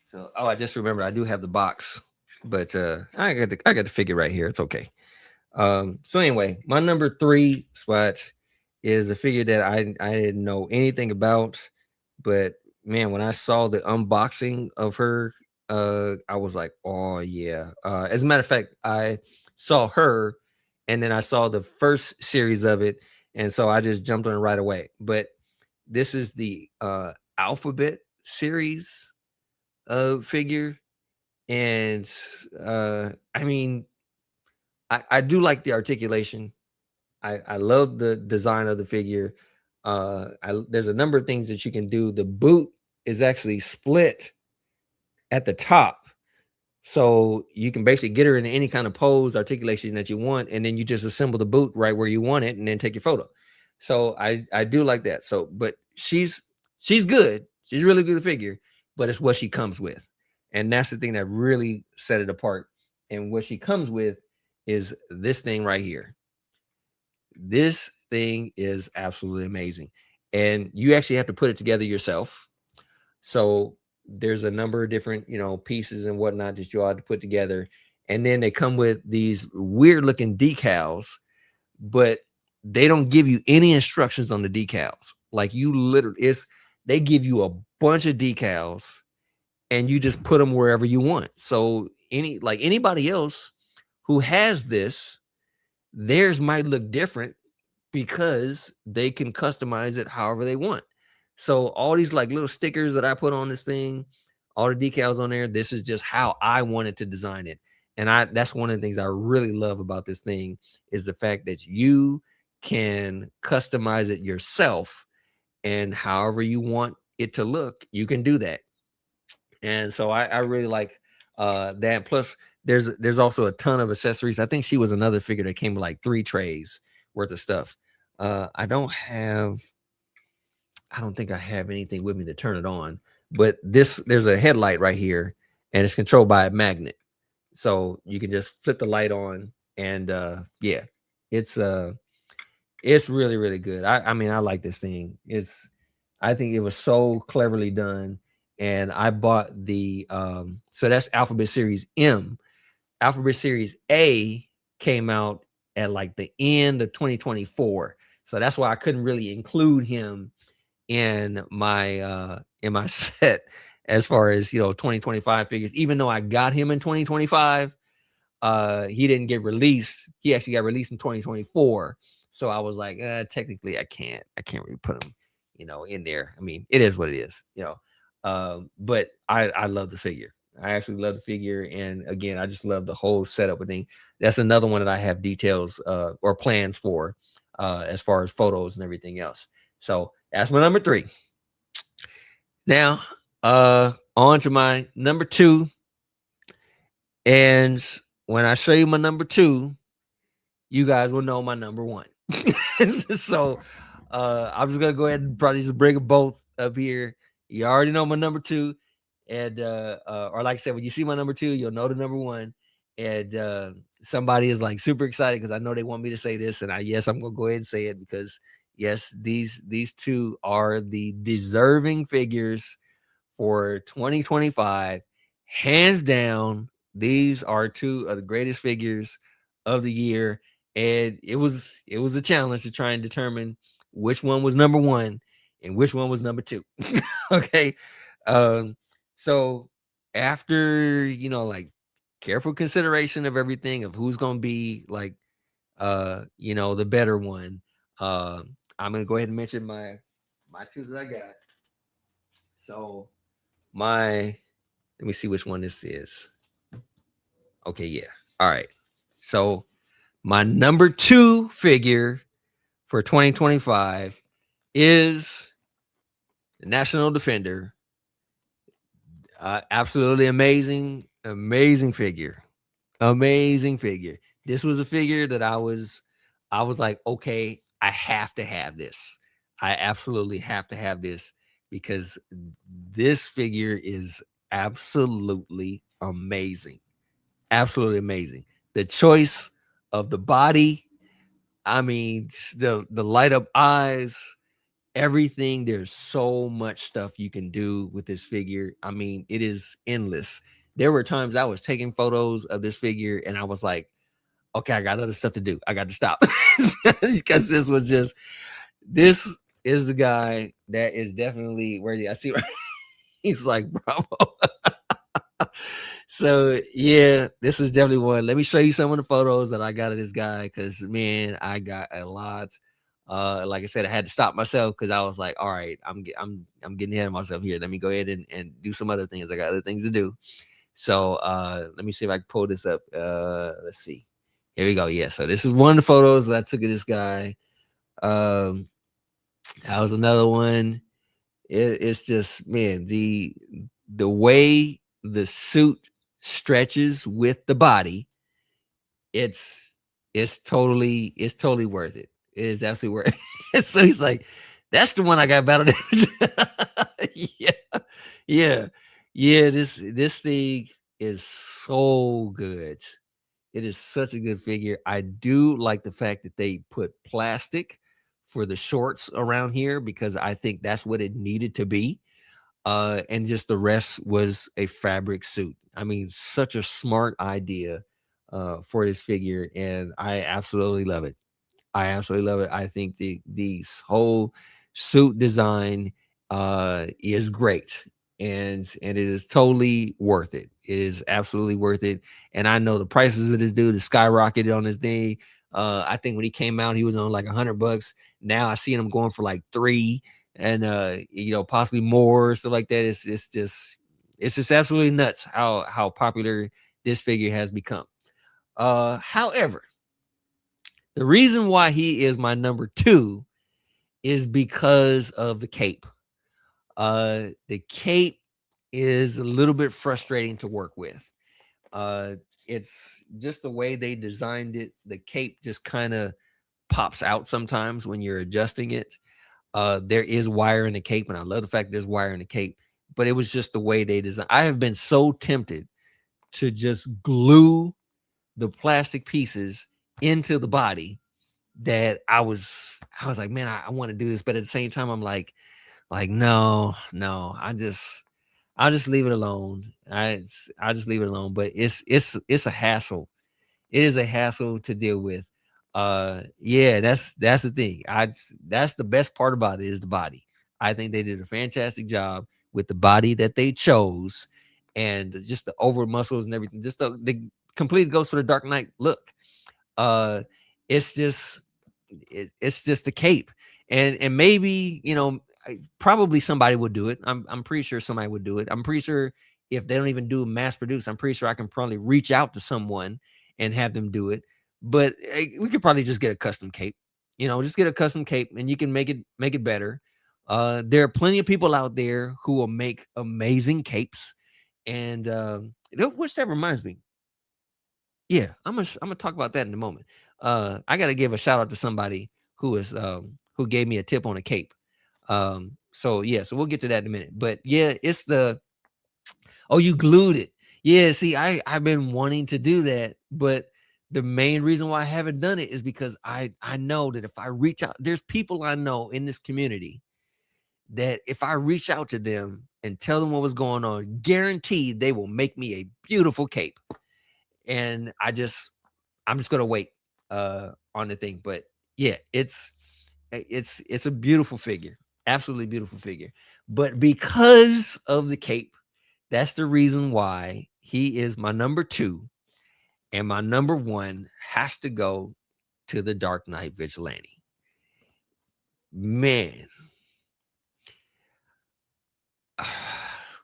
So, I just remembered I do have the box, but I got the figure right here. It's okay. So anyway, my number 3 spot is a figure that I didn't know anything about, but man, when I saw the unboxing of her, I was like, oh yeah. As a matter of fact, I saw her, and then I saw the first series of it, and so I just jumped on it right away. But this is the Alphabet series figure, and I mean, I do like the articulation. I love the design of the figure. There's a number of things that you can do. The boot is actually split at the top, so you can basically get her in any kind of pose articulation that you want, and then you just assemble the boot right where you want it, and then take your photo. So I do like that. So, but she's good. She's really good figure, but it's what she comes with, and that's the thing that really set it apart. And what she comes with is this thing right here. This thing is absolutely amazing. And you actually have to put it together yourself. So there's a number of different, pieces and whatnot that you ought to put together. And then they come with these weird looking decals, but they don't give you any instructions on the decals. Like you literally, they give you a bunch of decals and you just put them wherever you want. So anybody else who has this, theirs might look different because they can customize it however they want. So all these like little stickers that I put on this thing, all the decals on there, this is just how I wanted to design it. And that's one of the things I really love about this thing is the fact that you can customize it yourself, and however you want it to look, you can do that. And so I really like that. Plus, there's also a ton of accessories. I think she was another figure that came with like 3 trays worth of stuff. I don't think I have anything with me to turn it on, but there's a headlight right here, and it's controlled by a magnet. So you can just flip the light on, and yeah, it's really, really good. I mean, I like this thing. I think it was so cleverly done. And I bought the so that's Alphabet Series M. Alphabet Series A came out at like the end of 2024. So that's why I couldn't really include him in my set as far as 2025 figures, even though I got him in 2025. He didn't get released. He actually got released in 2024. So I was like, technically I can't really put him, in there. I mean, it is what it is, but I love the figure. I actually love the figure. And again, I just love the whole setup and thing. That's another one that I have details or plans for as far as photos and everything else. So that's my number 3. Now, on to my number 2. And when I show you my number 2, you guys will know my number 1. So I'm just gonna go ahead and probably just bring them both up here. You already know my number 2, and or like I said, when you see my number 2, you'll know the number 1. And somebody is like super excited because I know they want me to say this, and I'm gonna go ahead and say it because yes, these 2 are the deserving figures for 2025, hands down. These are 2 of the greatest figures of the year, and it was a challenge to try and determine which one was number 1 and which one was number 2. Okay, so after like careful consideration of everything of who's gonna be like the better one, I'm gonna go ahead and mention my 2 that I got. So let me see which one this is. Okay, yeah. All right. So my number 2 figure for 2025 is the National Defender. Absolutely amazing figure. Amazing figure. This was a figure that I was like, okay, I have to have this. I absolutely have to have this because this figure is absolutely amazing. Absolutely amazing. The choice of the body, I mean, the light up eyes, everything. There's so much stuff you can do with this figure. I mean, it is endless. There were times I was taking photos of this figure and I was like, okay, I got other stuff to do. I got to stop because this is the guy that is definitely worthy. I see. He's like, bravo. So yeah, this is definitely one. Let me show you some of the photos that I got of this guy because man, I got a lot. Like I said, I had to stop myself because I was like, all right, I'm getting ahead of myself here. Let me go ahead and do some other things. I got other things to do. So let me see if I can pull this up. Let's see. Here we go. Yeah. So this is one of the photos that I took of this guy. That was another one. It's just, man, the way the suit stretches with the body, it's totally worth it. It is absolutely worth it. So he's like, that's the one I got battle damage. Yeah. This thing is so good. It is such a good figure. I do like the fact that they put plastic for the shorts around here because I think that's what it needed to be. And just the rest was a fabric suit. I mean, such a smart idea for this figure, and I absolutely love it. I absolutely love it. I think the whole suit design is great, and it is totally worth it. It is absolutely worth it. And I know the prices of this dude is skyrocketed on this thing. I think when he came out, he was on like $100. Now I see him going for like 3, and possibly more, stuff like that. It's just absolutely nuts how popular this figure has become. However, the reason why he is my number 2 is because of the cape. The cape is a little bit frustrating to work with. It's just the way they designed it. The cape just kind of pops out sometimes when you're adjusting it. There is wire in the cape, and I love the fact there's wire in the cape, but it was just the way they designed. I have been so tempted to just glue the plastic pieces into the body that I was like, man, I want to do this, but at the same time, I'm like, no, I'll just leave it alone. I'll just leave it alone. But it's a hassle. It is a hassle to deal with. Yeah, that's the thing. That's the best part about it, is the body. I think they did a fantastic job with the body that they chose, and just the over muscles and everything. Just the complete goes for the Dark Knight look. It's just the cape, and maybe probably somebody would do it. I'm pretty sure somebody would do it. I'm pretty sure if they don't even do mass produce, I'm pretty sure I can probably reach out to someone and have them do it. But we could probably just get a custom cape. Just get a custom cape, and you can make it better. There are plenty of people out there who will make amazing capes, and which that reminds me. Yeah, I'm gonna talk about that in a moment. I gotta give a shout out to somebody who gave me a tip on a cape. So we'll get to that in a minute. But yeah, it's you glued it. Yeah, see, I've been wanting to do that, but the main reason why I haven't done it is because I know that if I reach out, there's people I know in this community that if I reach out to them and tell them what was going on, guaranteed they will make me a beautiful cape. And I'm just gonna wait on the thing. But yeah, it's a beautiful figure, absolutely beautiful figure. But because of the cape, that's the reason why he is my number 2, and my number 1 has to go to the Dark Knight Vigilante. Man,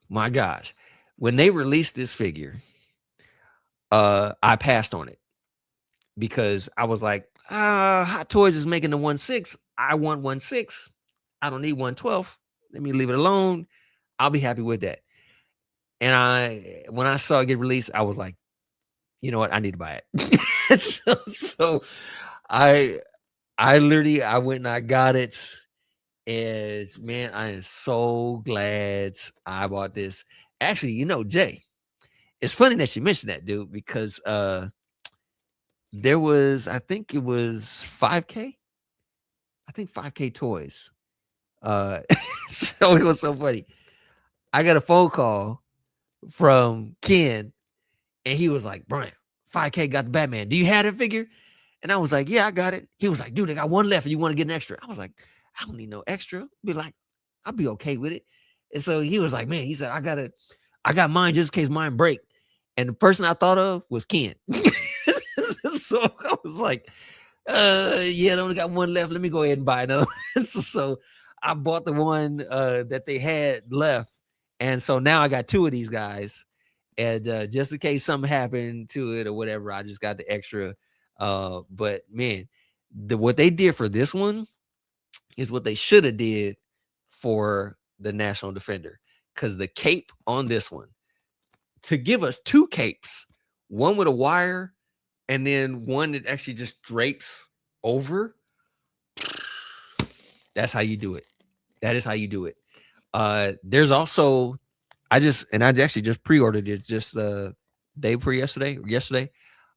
my gosh, when they released this figure, I passed on it because I was like, Hot Toys is making the 1/6. I want 1/6. I don't need 1/12. Let me leave it alone. I'll be happy with that. And when I saw it get released, I was like, you know what? I need to buy it. so I literally, I went and I got it. And man, I am so glad I bought this. Actually, Jay, it's funny that you mentioned that, dude, because there was, I think it was 5K. I think 5K Toys. So it was so funny. I got a phone call from Ken, and he was like, Brian, 5K got the Batman. Do you have that figure? And I was like, yeah, I got it. He was like, dude, I got one left and you want to get an extra. I was like, I don't need no extra. Be like, I'll be okay with it. And so he was like, man, he said, I got mine just in case mine break. And the person I thought of was Ken. So I was like, yeah, I only got one left. Let me go ahead and buy another. So I bought the one that they had left. And so now I got 2 of these guys. And just in case something happened to it or whatever, I just got the extra. But man, what they did for this one is what they should have did for the National Defender. Because the cape on this one, to give us 2 capes, one with a wire and then one that actually just drapes over. That's how you do it. That is how you do it. There's also, I actually just pre-ordered it just day before yesterday.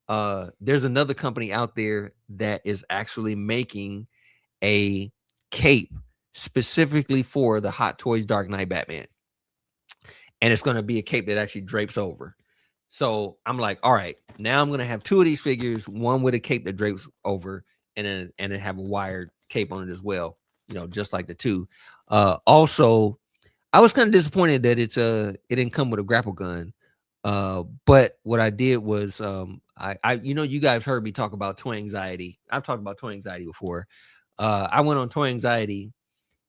There's another company out there that is actually making a cape specifically for the Hot Toys Dark Knight Batman. And it's going to be a cape that actually drapes over. So I'm like, all right, now I'm going to have 2 of these figures, one with a cape that drapes over and then have a wired cape on it as well, just like the 2. Also, I was kind of disappointed that it didn't come with a grapple gun. But what I did was I you guys heard me talk about toy anxiety. I've talked about toy anxiety before. I went on toy anxiety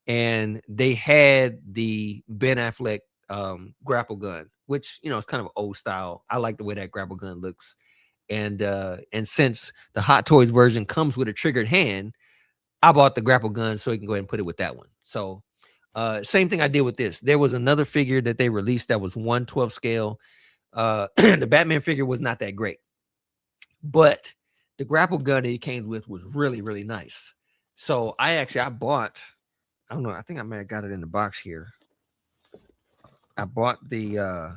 and they had the Ben Affleck grapple gun, which is kind of old style. I like the way that grapple gun looks. And since the Hot Toys version comes with a triggered hand, I bought the grapple gun so you can go ahead and put it with that one. So same thing I did with this. There was another figure that they released that was 1/12 scale. The Batman figure was not that great, but the grapple gun that he came with was really, really nice. So I bought, I don't know, I think I may have got it in the box here. I bought the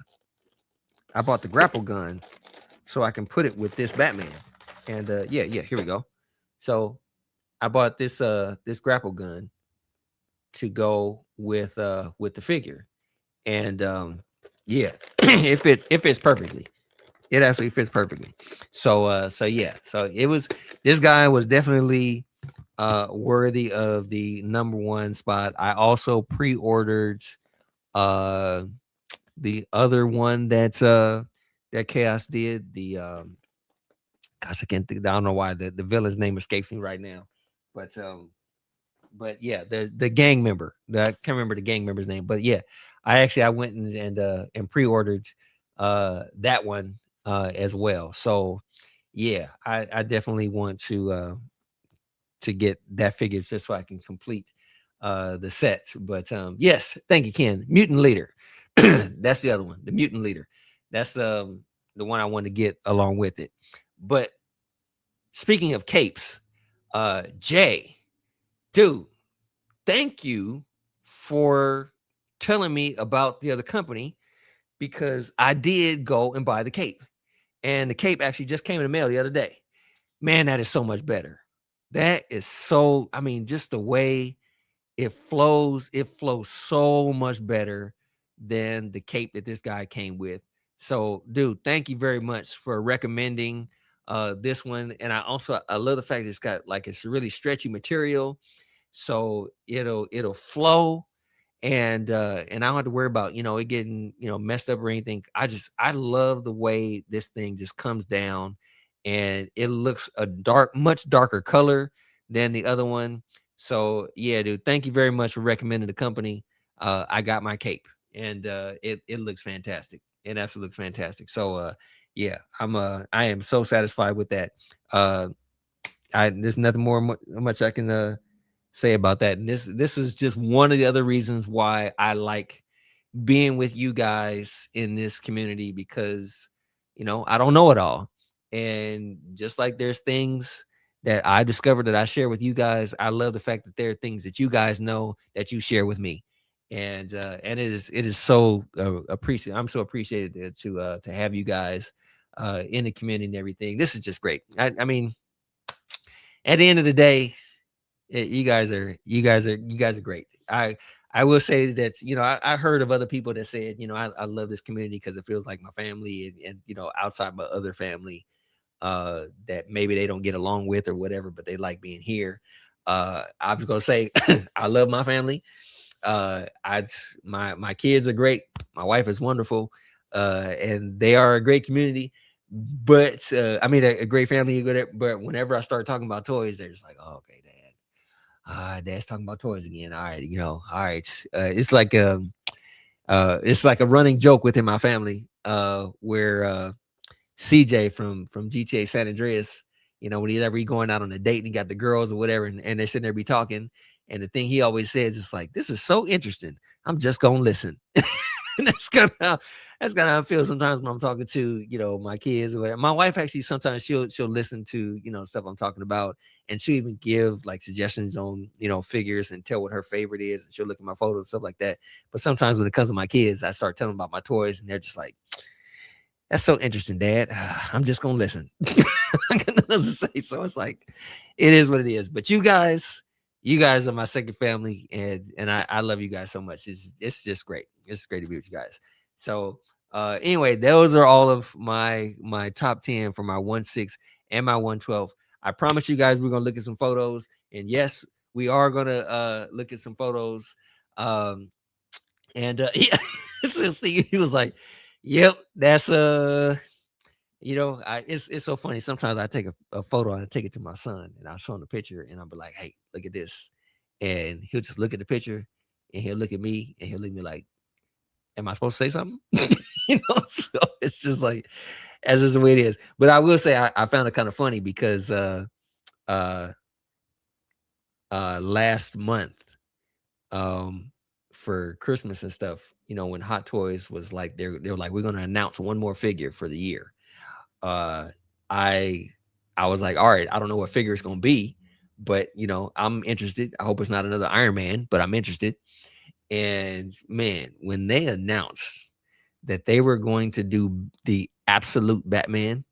grapple gun so I can put it with this Batman. And yeah, here we go. So I bought this grapple gun to go with the figure. And yeah, it fits perfectly. It absolutely fits perfectly. So yeah, so this guy was definitely worthy of the number one spot. I also pre-ordered the other one that Chaos did. The gosh, I can't think. I don't know why the villain's name escapes me right now, but yeah, the gang member. I can't remember the gang member's name, but yeah, I went and pre-ordered that one as well. So yeah, I definitely want to get that figure just so I can complete the set. But yes, thank you, Ken. Mutant Leader. That's the other one, the Mutant Leader. That's the one I want to get along with it. But speaking of capes, Jay, dude, thank you for telling me about the other company, because I did go and buy the cape. And the cape actually just came in the mail the other day. Man, that is so much better. That is so, I mean, just the way it flows so much better than the cape that this guy came with. So, dude, thank you very much for recommending this one. And I love the fact that it's got like it's really stretchy material, so it'll flow, and I don't have to worry about it getting messed up or anything. I love the way this thing just comes down, and it looks much darker color than the other one. So yeah, dude, thank you very much for recommending the company. I got my cape, and it looks fantastic. It absolutely looks fantastic. So yeah, I am so satisfied with that. There's nothing much I can say about that. And this is just one of the other reasons why I like being with you guys in this community, because I don't know it all. And just like there's things that I discovered that I share with you guys, I love the fact that there are things that you guys know that you share with me. And it is so appreciated. I'm so appreciated to have you guys in the community and everything. This is just great. I mean, at the end of the day, you guys are great. I will say that I heard of other people that said I love this community because it feels like my family, and outside my other family that maybe they don't get along with or whatever, but they like being here. I was gonna say I love my family. My kids are great. My wife is wonderful, and they are a great community. But I mean, a great family. But whenever I start talking about toys, they're just like, "Oh, okay, Dad. Dad's talking about toys again. All right, all right." It's like a running joke within my family, where CJ from GTA San Andreas, whenever he going out on a date and he got the girls or whatever, and they're sitting there be talking, and the thing he always says is like, "This is so interesting. I'm just gonna listen." And that's kind of how I feel sometimes when I'm talking to my kids or whatever. My wife actually sometimes she'll listen to stuff I'm talking about, and she'll even give like suggestions on figures and tell what her favorite is, and she'll look at my photos and stuff like that. But sometimes when it comes to my kids, I start telling them about my toys, and they're just like, "That's so interesting, Dad. I'm just gonna listen." I got nothing else to say. So it's like, it is what it is. But you guys are my second family, and I love you guys so much. It's just great. It's great to be with you guys. So anyway, those are all of my top 10 for my 1/6 and my 1/12. I promise you guys we're gonna look at some photos, and yes, we are gonna look at some photos Um, and yeah, so Steve, he was like, "Yep, that's it's so funny. Sometimes I take a photo and I take it to my son, and I'll show him the picture, and I'll be like, "Hey, look at this," and he'll just look at the picture, and he'll look at me, and he'll look at me like, "Am I supposed to say something?" So it's just like, that's just the way it is. But I will say, I found it kind of funny because uh, last month, um, for Christmas and stuff, when Hot Toys was like, they were like, we're going to announce one more figure for the year. Uh, I I was like, all right, I don't know what figure it's going to be, but I'm interested. I hope it's not another Iron Man, but I'm interested. And man, when they announced that they were going to do the absolute Batman,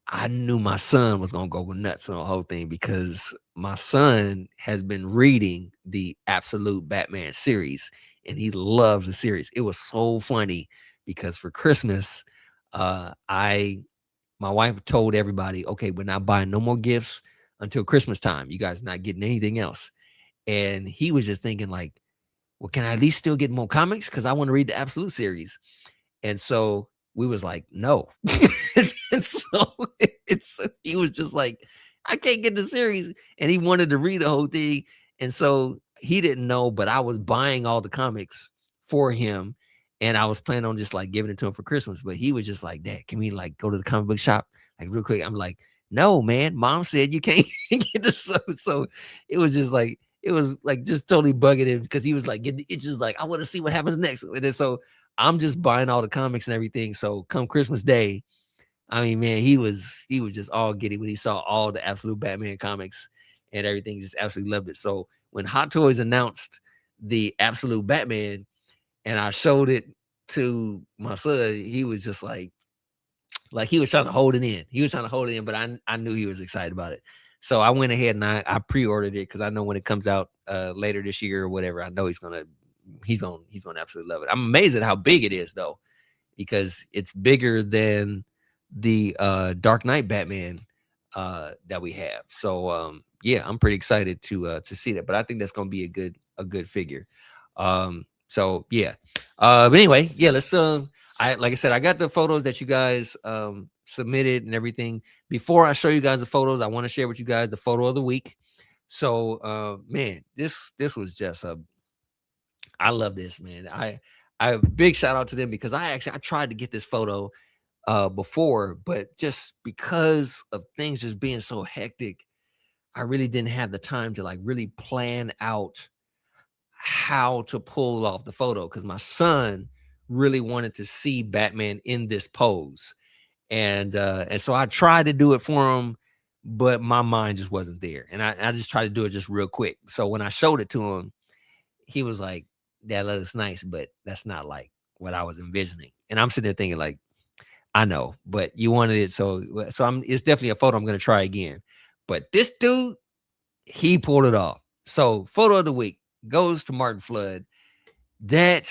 I knew my son was gonna go nuts on the whole thing because my son has been reading the Absolute Batman series and he loves the series. It was so funny because for Christmas, I my wife told everybody, okay, we're not buying no more gifts until Christmas time. You guys not getting anything else. And he was just thinking like, well, can I at least still get more comics? Because I want to read the Absolute series. And so we was like, no. And so he was just like, I can't get the series. And he wanted to read the whole thing. And so he didn't know, but I was buying all the comics for him. And I was planning on just like giving it to him for Christmas. But he was just like, Dad, can we like go to the comic book shop? Like real quick. I'm like, no, man. Mom said you can't get the so it was just like it was like just totally bugging him because he was like getting itches like I want to see what happens next. And then so I'm just buying all the comics and everything. So come Christmas Day, I mean, man, he was just all giddy when he saw all the Absolute Batman comics and everything. Just absolutely loved it. So when Hot Toys announced the Absolute Batman and I showed it to my son, he was just like he was trying to hold it in. He was trying to hold it in, but I knew he was excited about it. So I went ahead and I pre-ordered it because I know when it comes out later this year or whatever, I know he's gonna absolutely love it. I'm amazed at how big it is though, because it's bigger than the Dark Knight Batman that we have. So yeah, I'm pretty excited to see that. But I think that's gonna be a good figure. So yeah. But anyway, yeah, let's I like I said, I got the photos that you guys submitted and everything. Before I show you guys the photos, I want to share with you guys the photo of the week. So man, this was just I love this, man. I big shout out to them because I tried to get this photo before, but just because of things just being so hectic, I really didn't have the time to like really plan out how to pull off the photo because my son really wanted to see Batman in this pose. And so I tried to do it for him, but my mind just wasn't there. And I just tried to do it just real quick. So when I showed it to him, he was like, "That looks nice, but that's not like what I was envisioning." And I'm sitting there thinking, like, I know, but you wanted it, so I'm. It's definitely a photo I'm gonna try again. But this dude, he pulled it off. So photo of the week goes to Martin Flood. That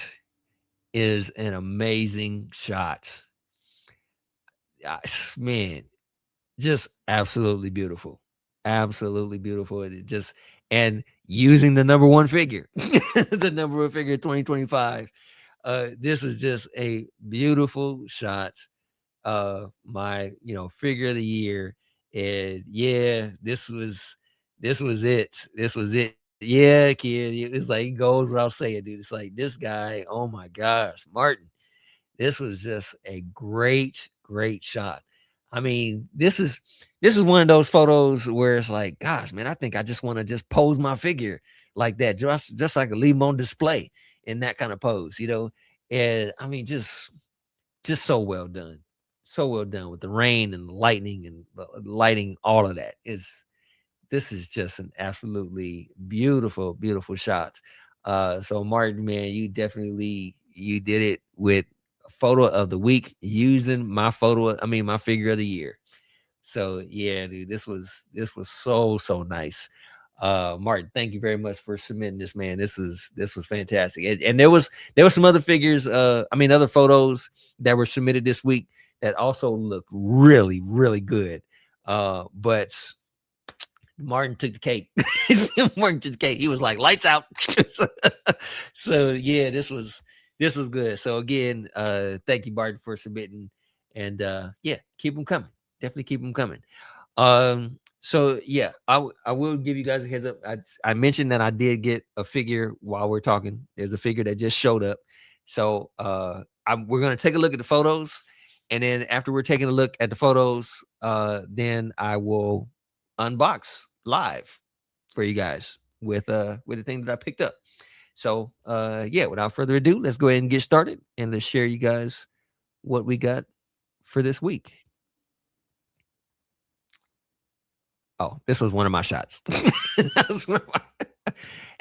is an amazing shot. Man, just absolutely beautiful. Absolutely beautiful. And it just and using the number one figure, the number one figure 2025. This is just a beautiful shot. My figure of the year. And yeah, this was it. This was it. Yeah, kid. It was like it goes without saying, dude. It's like this guy, oh my gosh, Martin. This was just a great shot. I mean, this is one of those photos where it's like, gosh, man, I think I just want to just pose my figure like that, just so I can leave them on display in that kind of pose. And I mean, just so well done, so well done with the rain and the lightning and lighting. All of that is this is just an absolutely beautiful shot. So Martin, man, you did it with a photo of the week using my figure of the year. So yeah, dude, this was so nice. Martin, thank you very much for submitting this, man. This was fantastic. And there was some other figures, other photos that were submitted this week that also looked really good. But Martin took the cake. Martin took the cake. He was like, lights out. So yeah, this was good. So again, thank you, Martin, for submitting. And yeah, keep them coming. Definitely keep them coming. So yeah, I will give you guys a heads up. I mentioned that I did get a figure while we're talking. There's a figure that just showed up. So we're gonna take a look at the photos, and then after we're taking a look at the photos, then I will unbox live for you guys with the thing that I picked up. So yeah, without further ado, let's go ahead and get started, and let's share you guys what we got for this week. Oh, this was one of my shots. That was one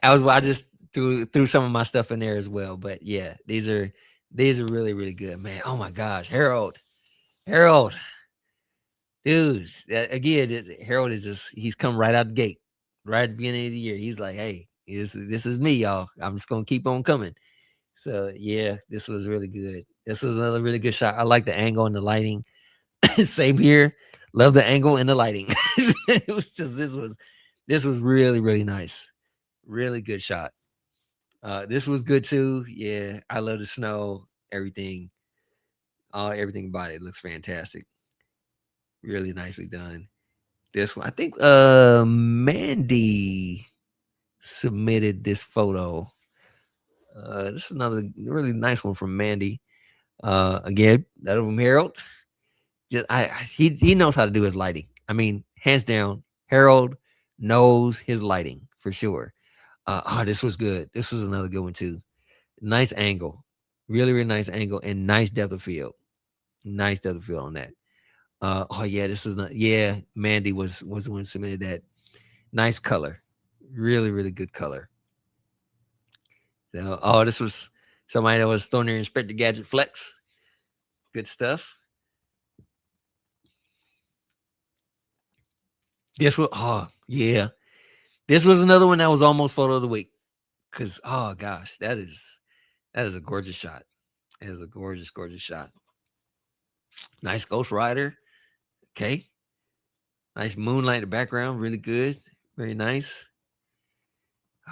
of I just threw some of my stuff in there as well. But yeah, these are really, really good, man. Oh my gosh, Harold, dude. Again, Harold is he's come right out the gate, right at the beginning of the year. He's like, hey, this is me, y'all. I'm just gonna keep on coming. So yeah, this was really good. This was another really good shot. I like the angle and the lighting. Same here. Love the angle and the lighting. It was just this was really, really nice. Really good shot. This was good too. Yeah, I love the snow. Everything about it looks fantastic. Really nicely done. This one, I think Mandy submitted this photo. This is another really nice one from Mandy. Again, that of him, Harold. Just he knows how to do his lighting. I mean, hands down, Harold knows his lighting for sure. This was good. This was another good one too. Nice angle, really, really nice angle, and nice depth of field. Nice depth of field on that. Oh yeah, this is not. Yeah, Mandy was the one who submitted that. Nice color, really, really good color. So, this was somebody that was throwing their Inspector Gadget flex. Good stuff. This was yeah. This was another one that was almost photo of the week. Cause oh gosh, that is a gorgeous shot. That is a gorgeous, gorgeous shot. Nice Ghost Rider. Okay. Nice moonlight in the background. Really good. Very nice.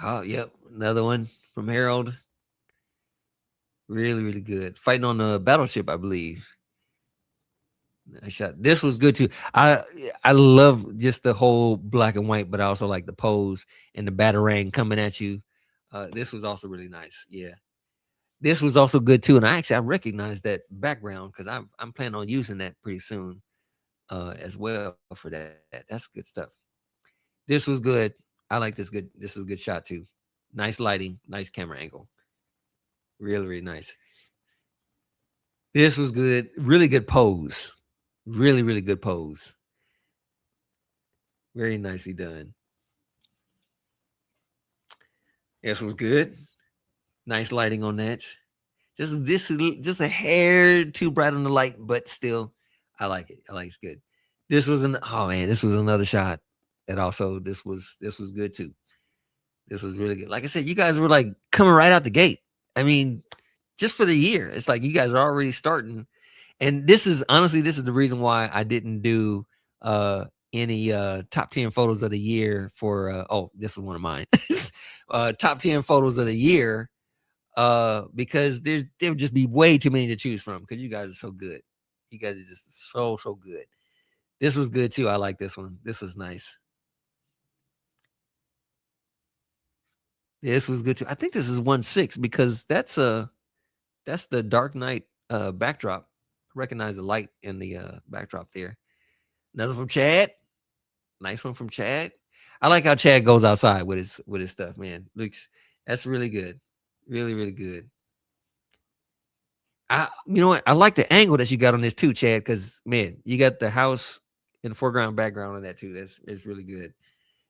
Oh, yep. Another one from Harold. Really, really good. Fighting on the battleship, I believe. Nice shot. This was good too. I love just the whole black and white, but I also like the pose and the batarang coming at you. This was also really nice. Yeah. This was also good too. And I recognize that background because I'm planning on using that pretty soon as well for that. That's good stuff. This was good. I like this good. This is a good shot too. Nice lighting, nice camera angle. Really, really nice. This was good. Really good pose. Really, really good pose. Very nicely done. This was good. Nice lighting on that. Just a hair too bright on the light, but still, I like it. I like it's good. This was this was another shot. And also this was good too. This was really good. Like I said, you guys were like coming right out the gate. I mean, just for the year, it's like you guys are already starting. And this is the reason why I didn't do any top 10 photos of the year for this was one of mine. Top 10 photos of the year because there would just be way too many to choose from because you guys are so good. You guys are just so good. This was good too. I like this one. This was nice. This was good too. I think this is 1/6 because that's the Dark Knight backdrop. Recognize the light in the backdrop there. Another from Chad. Nice one from Chad. I like how Chad goes outside with his stuff, man. Looks that's really good. Really, really good. You know what? I like the angle that you got on this too, Chad, because man, you got the house in the foreground background on that too. It's really good.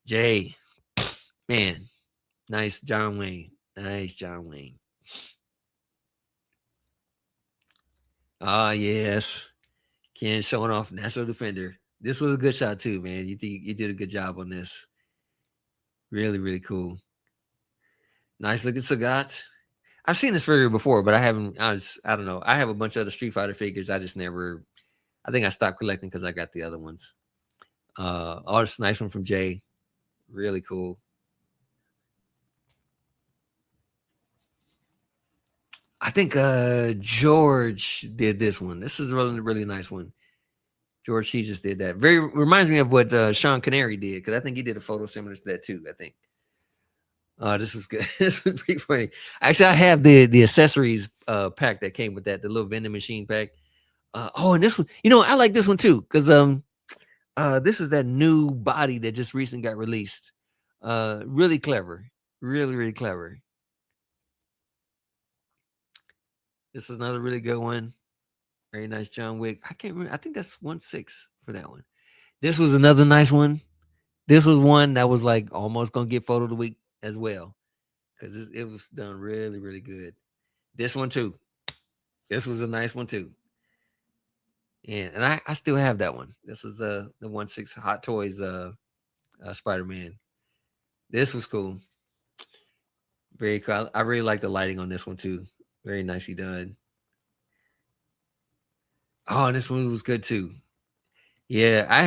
Jay, man, nice John Wayne. Nice John Wayne. Ah, yes. Ken showing off National Defender. This was a good shot too, man. You did a good job on this. Really, really cool. Nice looking Sagat. I've seen this figure before, but I haven't. I don't know. I have a bunch of other Street Fighter figures. I just never. I think I stopped collecting because I got the other ones. Oh, this nice one from Jay. Really cool. I think George did this one. This is a really, really nice one. George, he just did that. Very reminds me of what Sean Canary did, because I think he did a photo similar to that too. I think. This was good. This was pretty funny. Actually, I have the accessories pack that came with that, the little vending machine pack. And this one, I like this one too, because this is that new body that just recently got released. Really clever, really, really clever. This is another really good one. Very nice John Wick. I can't remember. I think that's 1/6 for that one. This was another nice one. This was one that was like almost gonna get photo of the week as well, because it was done really, really good. This one too. This was a nice one too. Yeah, and I still have that one. This is the 1/6 Hot Toys Spider-Man. This was cool. Very cool. I really like the lighting on this one too. Very nicely done. Oh, and this one was good too. Yeah, I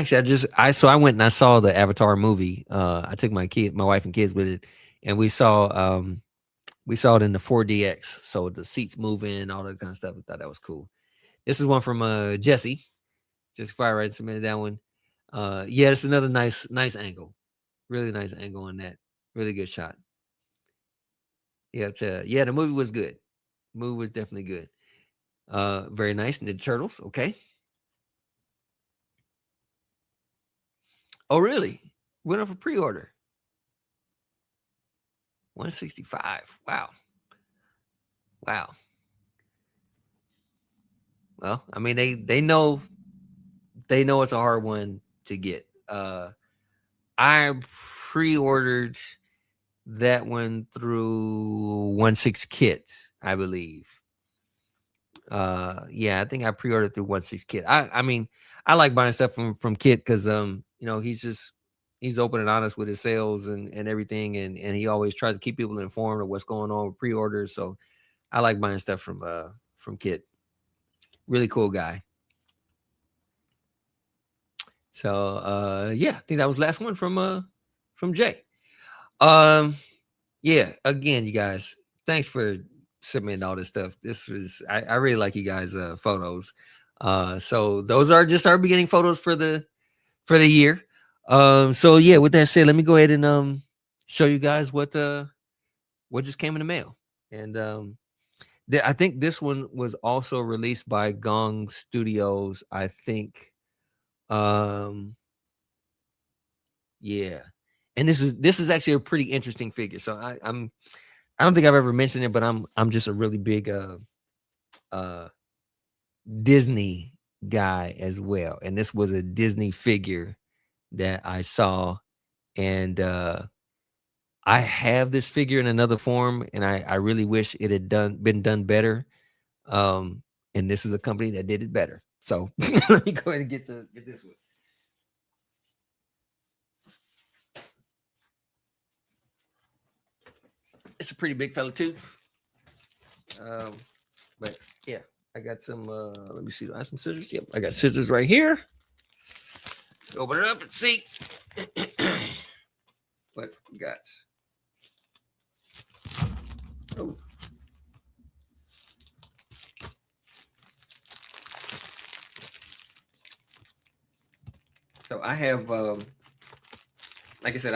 went and I saw the Avatar movie. I took my wife and kids with it, and we saw it in the 4DX. So the seats moving, all that kind of stuff. I thought that was cool. This is one from Jesse. Just Fire Right submitted that one. Yeah, it's another nice angle. Really nice angle on that. Really good shot. Yeah, the movie was good. The movie was definitely good. Very nice. And the turtles, okay. Oh, really? Went up for pre-order. 165. Wow. Well, I mean, they know it's a hard one to get. I pre-ordered that one through 1/6 Kit, I believe. Yeah, I think I pre-ordered through 1/6 Kit. I mean, I like buying stuff from Kit because he's open and honest with his sales and everything, and he always tries to keep people informed of what's going on with pre-orders. So I like buying stuff from Kit. Really cool guy. So yeah, I think that was the last one from Jay. Yeah, again, you guys, thanks for submitting all this stuff. This was I really like you guys photos. So those are just our beginning photos for the year. So yeah, with that said, let me go ahead and show you guys what just came in the mail. And I think this one was also released by Gong Studios, I think. Yeah. And this is actually a pretty interesting figure. So I don't think I've ever mentioned it, but I'm just a really big Disney guy as well. And this was a Disney figure that I saw, and I have this figure in another form, and I really wish it had been done better. And this is a company that did it better. So let me go ahead and get this one. It's a pretty big fella too. But yeah, I got some. Let me see. Do I have some scissors? Yep, I got scissors right here. Let's open it up and see what we got. Oh. So I have, like I said,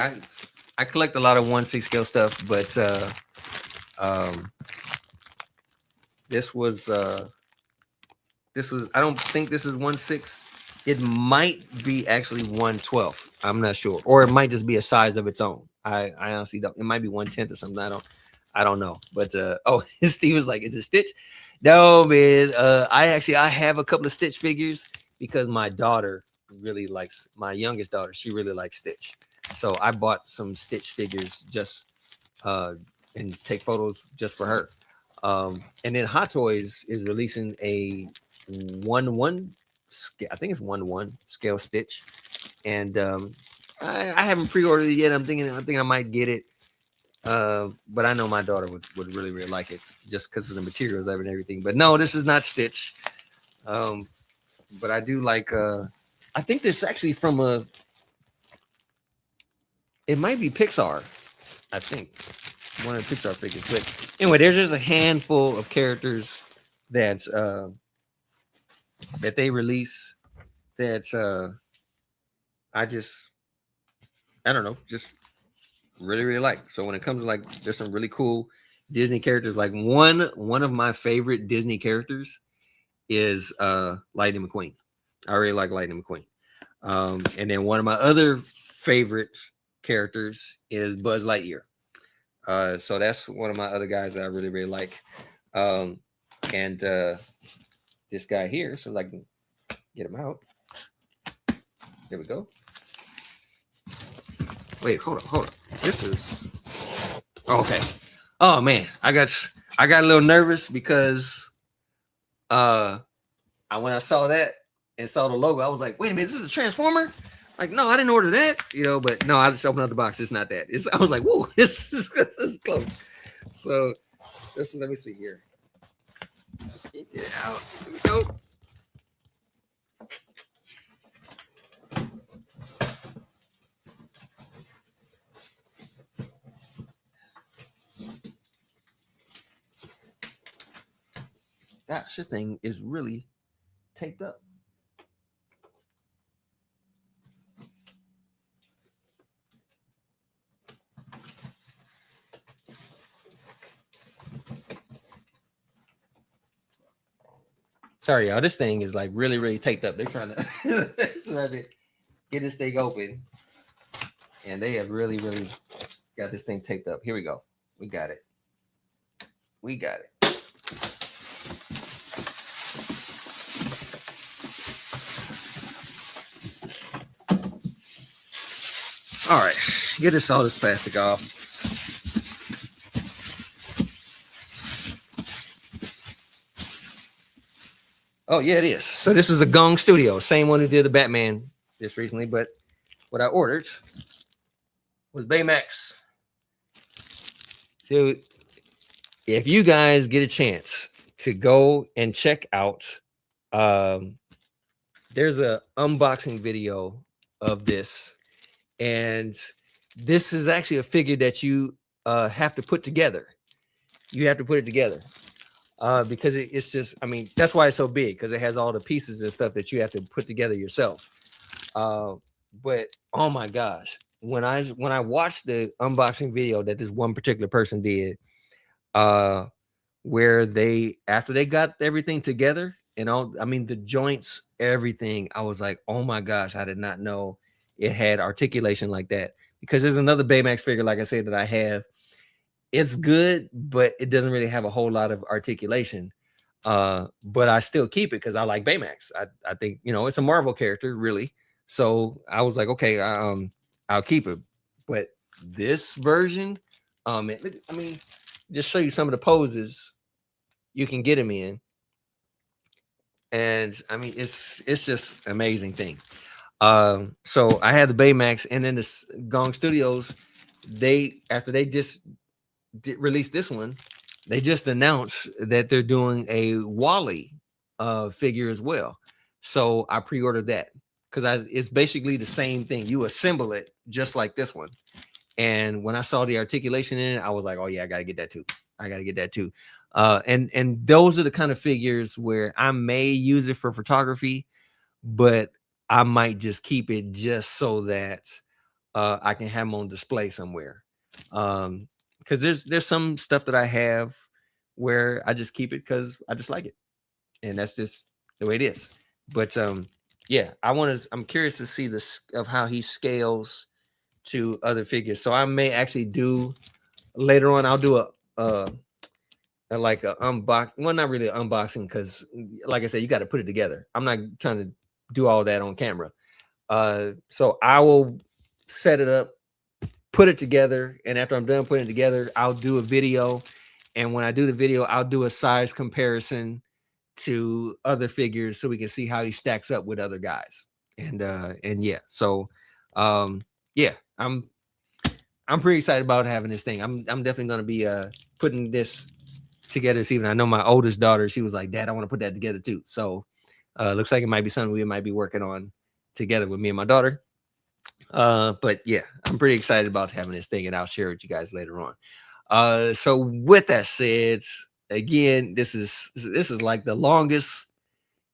I collect a lot of 1/6 scale stuff, but this was I don't think this is 1/6. It might be actually 1/12. I'm not sure, or it might just be a size of its own. I honestly don't. It might be 1/10 or something. I don't know. But Steve was like, "Is it Stitch?" No, man. I have a couple of Stitch figures because my daughter really likes, my youngest daughter. She really likes Stitch, so I bought some Stitch figures just and take photos just for her. And then Hot Toys is releasing a 1/1. I think it's 1/1 scale Stitch, and I haven't pre-ordered it yet. I think I might get it, but I know my daughter would really, really like it just because of the materials of it and everything. But no, this is not Stitch. But I do like. I think this actually from It might be Pixar, I think, one of the Pixar figures. But anyway, there's just a handful of characters that that they release that I don't know, just really like. So when it comes to like, there's some really cool Disney characters. Like one of my favorite Disney characters is Lightning McQueen. I really like Lightning McQueen. And then one of my other favorite characters is Buzz Lightyear. So that's one of my other guys that I really like. And this guy here, so I can get him out. There we go. Wait, hold on. This is okay. Oh man, I got a little nervous because when I saw that and saw the logo, I was like, wait a minute, this is a Transformer? Like, no, I didn't order that, but no, I just opened up the box. It's not that. I was like, whoa, this is close. So let me see here. Get it out. Here we go. Gosh, this thing is really taped up. Sorry, y'all. This thing is like really taped up. They're trying to get this thing open, and they have really got this thing taped up. Here we go. We got it. All right, get all this plastic off. Oh yeah, it is. So this is a Gong Studio, same one who did the Batman just recently. But what I ordered was Baymax. So if you guys get a chance to go and check out, there's a unboxing video of this. And this is actually a figure that you have to put together. You have to put it together because it's just, I mean, that's why it's so big, because it has all the pieces and stuff that you have to put together yourself. But oh my gosh, when I watched the unboxing video that this one particular person did, where after they got everything together and all, I mean, the joints, everything, I was like, oh my gosh, I did not know it had articulation like that. Because there's another Baymax figure, like I said, that I have. It's good, but it doesn't really have a whole lot of articulation. But I still keep it because I like Baymax. I think, it's a Marvel character, really. So I was like, okay, I'll keep it. But this version, I mean, just show you some of the poses you can get him in. And I mean, it's just an amazing thing. So I had the Baymax, and then the Gong Studios, after they just released this one, they just announced that they're doing a Wally figure as well. So I pre-ordered that because it's basically the same thing. You assemble it just like this one. And when I saw the articulation in it, I was like, oh yeah, I gotta get that too. And those are the kind of figures where I may use it for photography, but I might just keep it just so that I can have them on display somewhere. Because there's some stuff that I have where I just keep it because I just like it, and that's just the way it is. But yeah, I'm curious to see of how he scales to other figures. So I may actually do later on. I'll do a unbox. Well, not really an unboxing, because like I said, you got to put it together. I'm not trying to do all that on camera. So I will set it up, put it together, and after I'm done putting it together, I'll do a video. And when I do the video, I'll do a size comparison to other figures so we can see how he stacks up with other guys. And yeah, so yeah, I'm pretty excited about having this thing. I'm definitely going to be putting this together this evening. I know my oldest daughter, she was like, Dad, I want to put that together too. So looks like it might be something we might be working on together with me and my daughter. But yeah, I'm pretty excited about having this thing, and I'll share it with you guys later on. So with that said, again, this is like the longest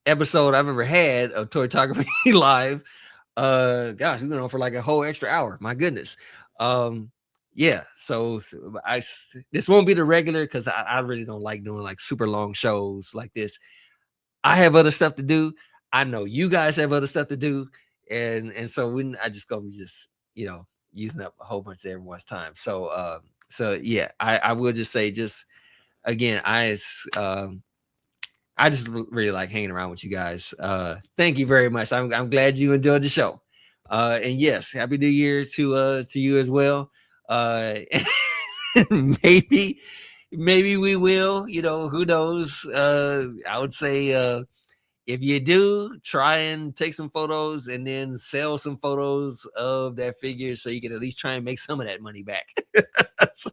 episode I've ever had of Toytography Live. Gosh, we've been on for like a whole extra hour. My goodness. Yeah, so this won't be the regular because I really don't like doing like super long shows like this. I have other stuff to do. I know you guys have other stuff to do, and so when I just gonna be just using up a whole bunch of everyone's time. So yeah, I will just say just again I just really like hanging around with you guys. Thank you very much. I'm glad you enjoyed the show. And yes, happy New Year to you as well. Maybe maybe we will. Who knows? I would say if you do, try and take some photos and then sell some photos of that figure so you can at least try and make some of that money back. So,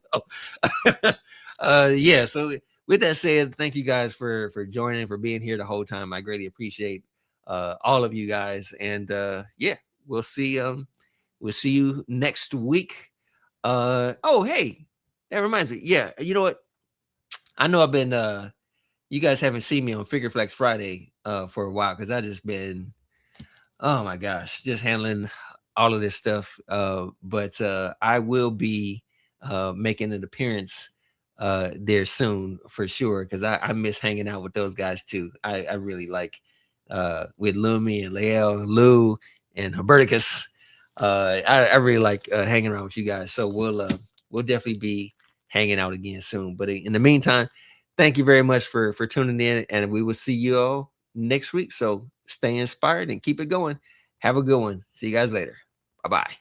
yeah. So with that said, thank you guys for joining, for being here the whole time. I greatly appreciate all of you guys, and yeah, we'll see. We'll see you next week. Oh, hey, that reminds me. Yeah, you know what? I know I've been you guys haven't seen me on Figure Flex Friday for a while because I just been, oh my gosh, just handling all of this stuff. But I will be making an appearance there soon for sure because I miss hanging out with those guys too. I really like with Lumi and Lael and Lou and Huberticus. I really like hanging around with you guys. So we'll definitely be hanging out again soon. But in the meantime, thank you very much for tuning in, and we will see you all next week. So stay inspired and keep it going. Have a good one. See you guys later. Bye bye.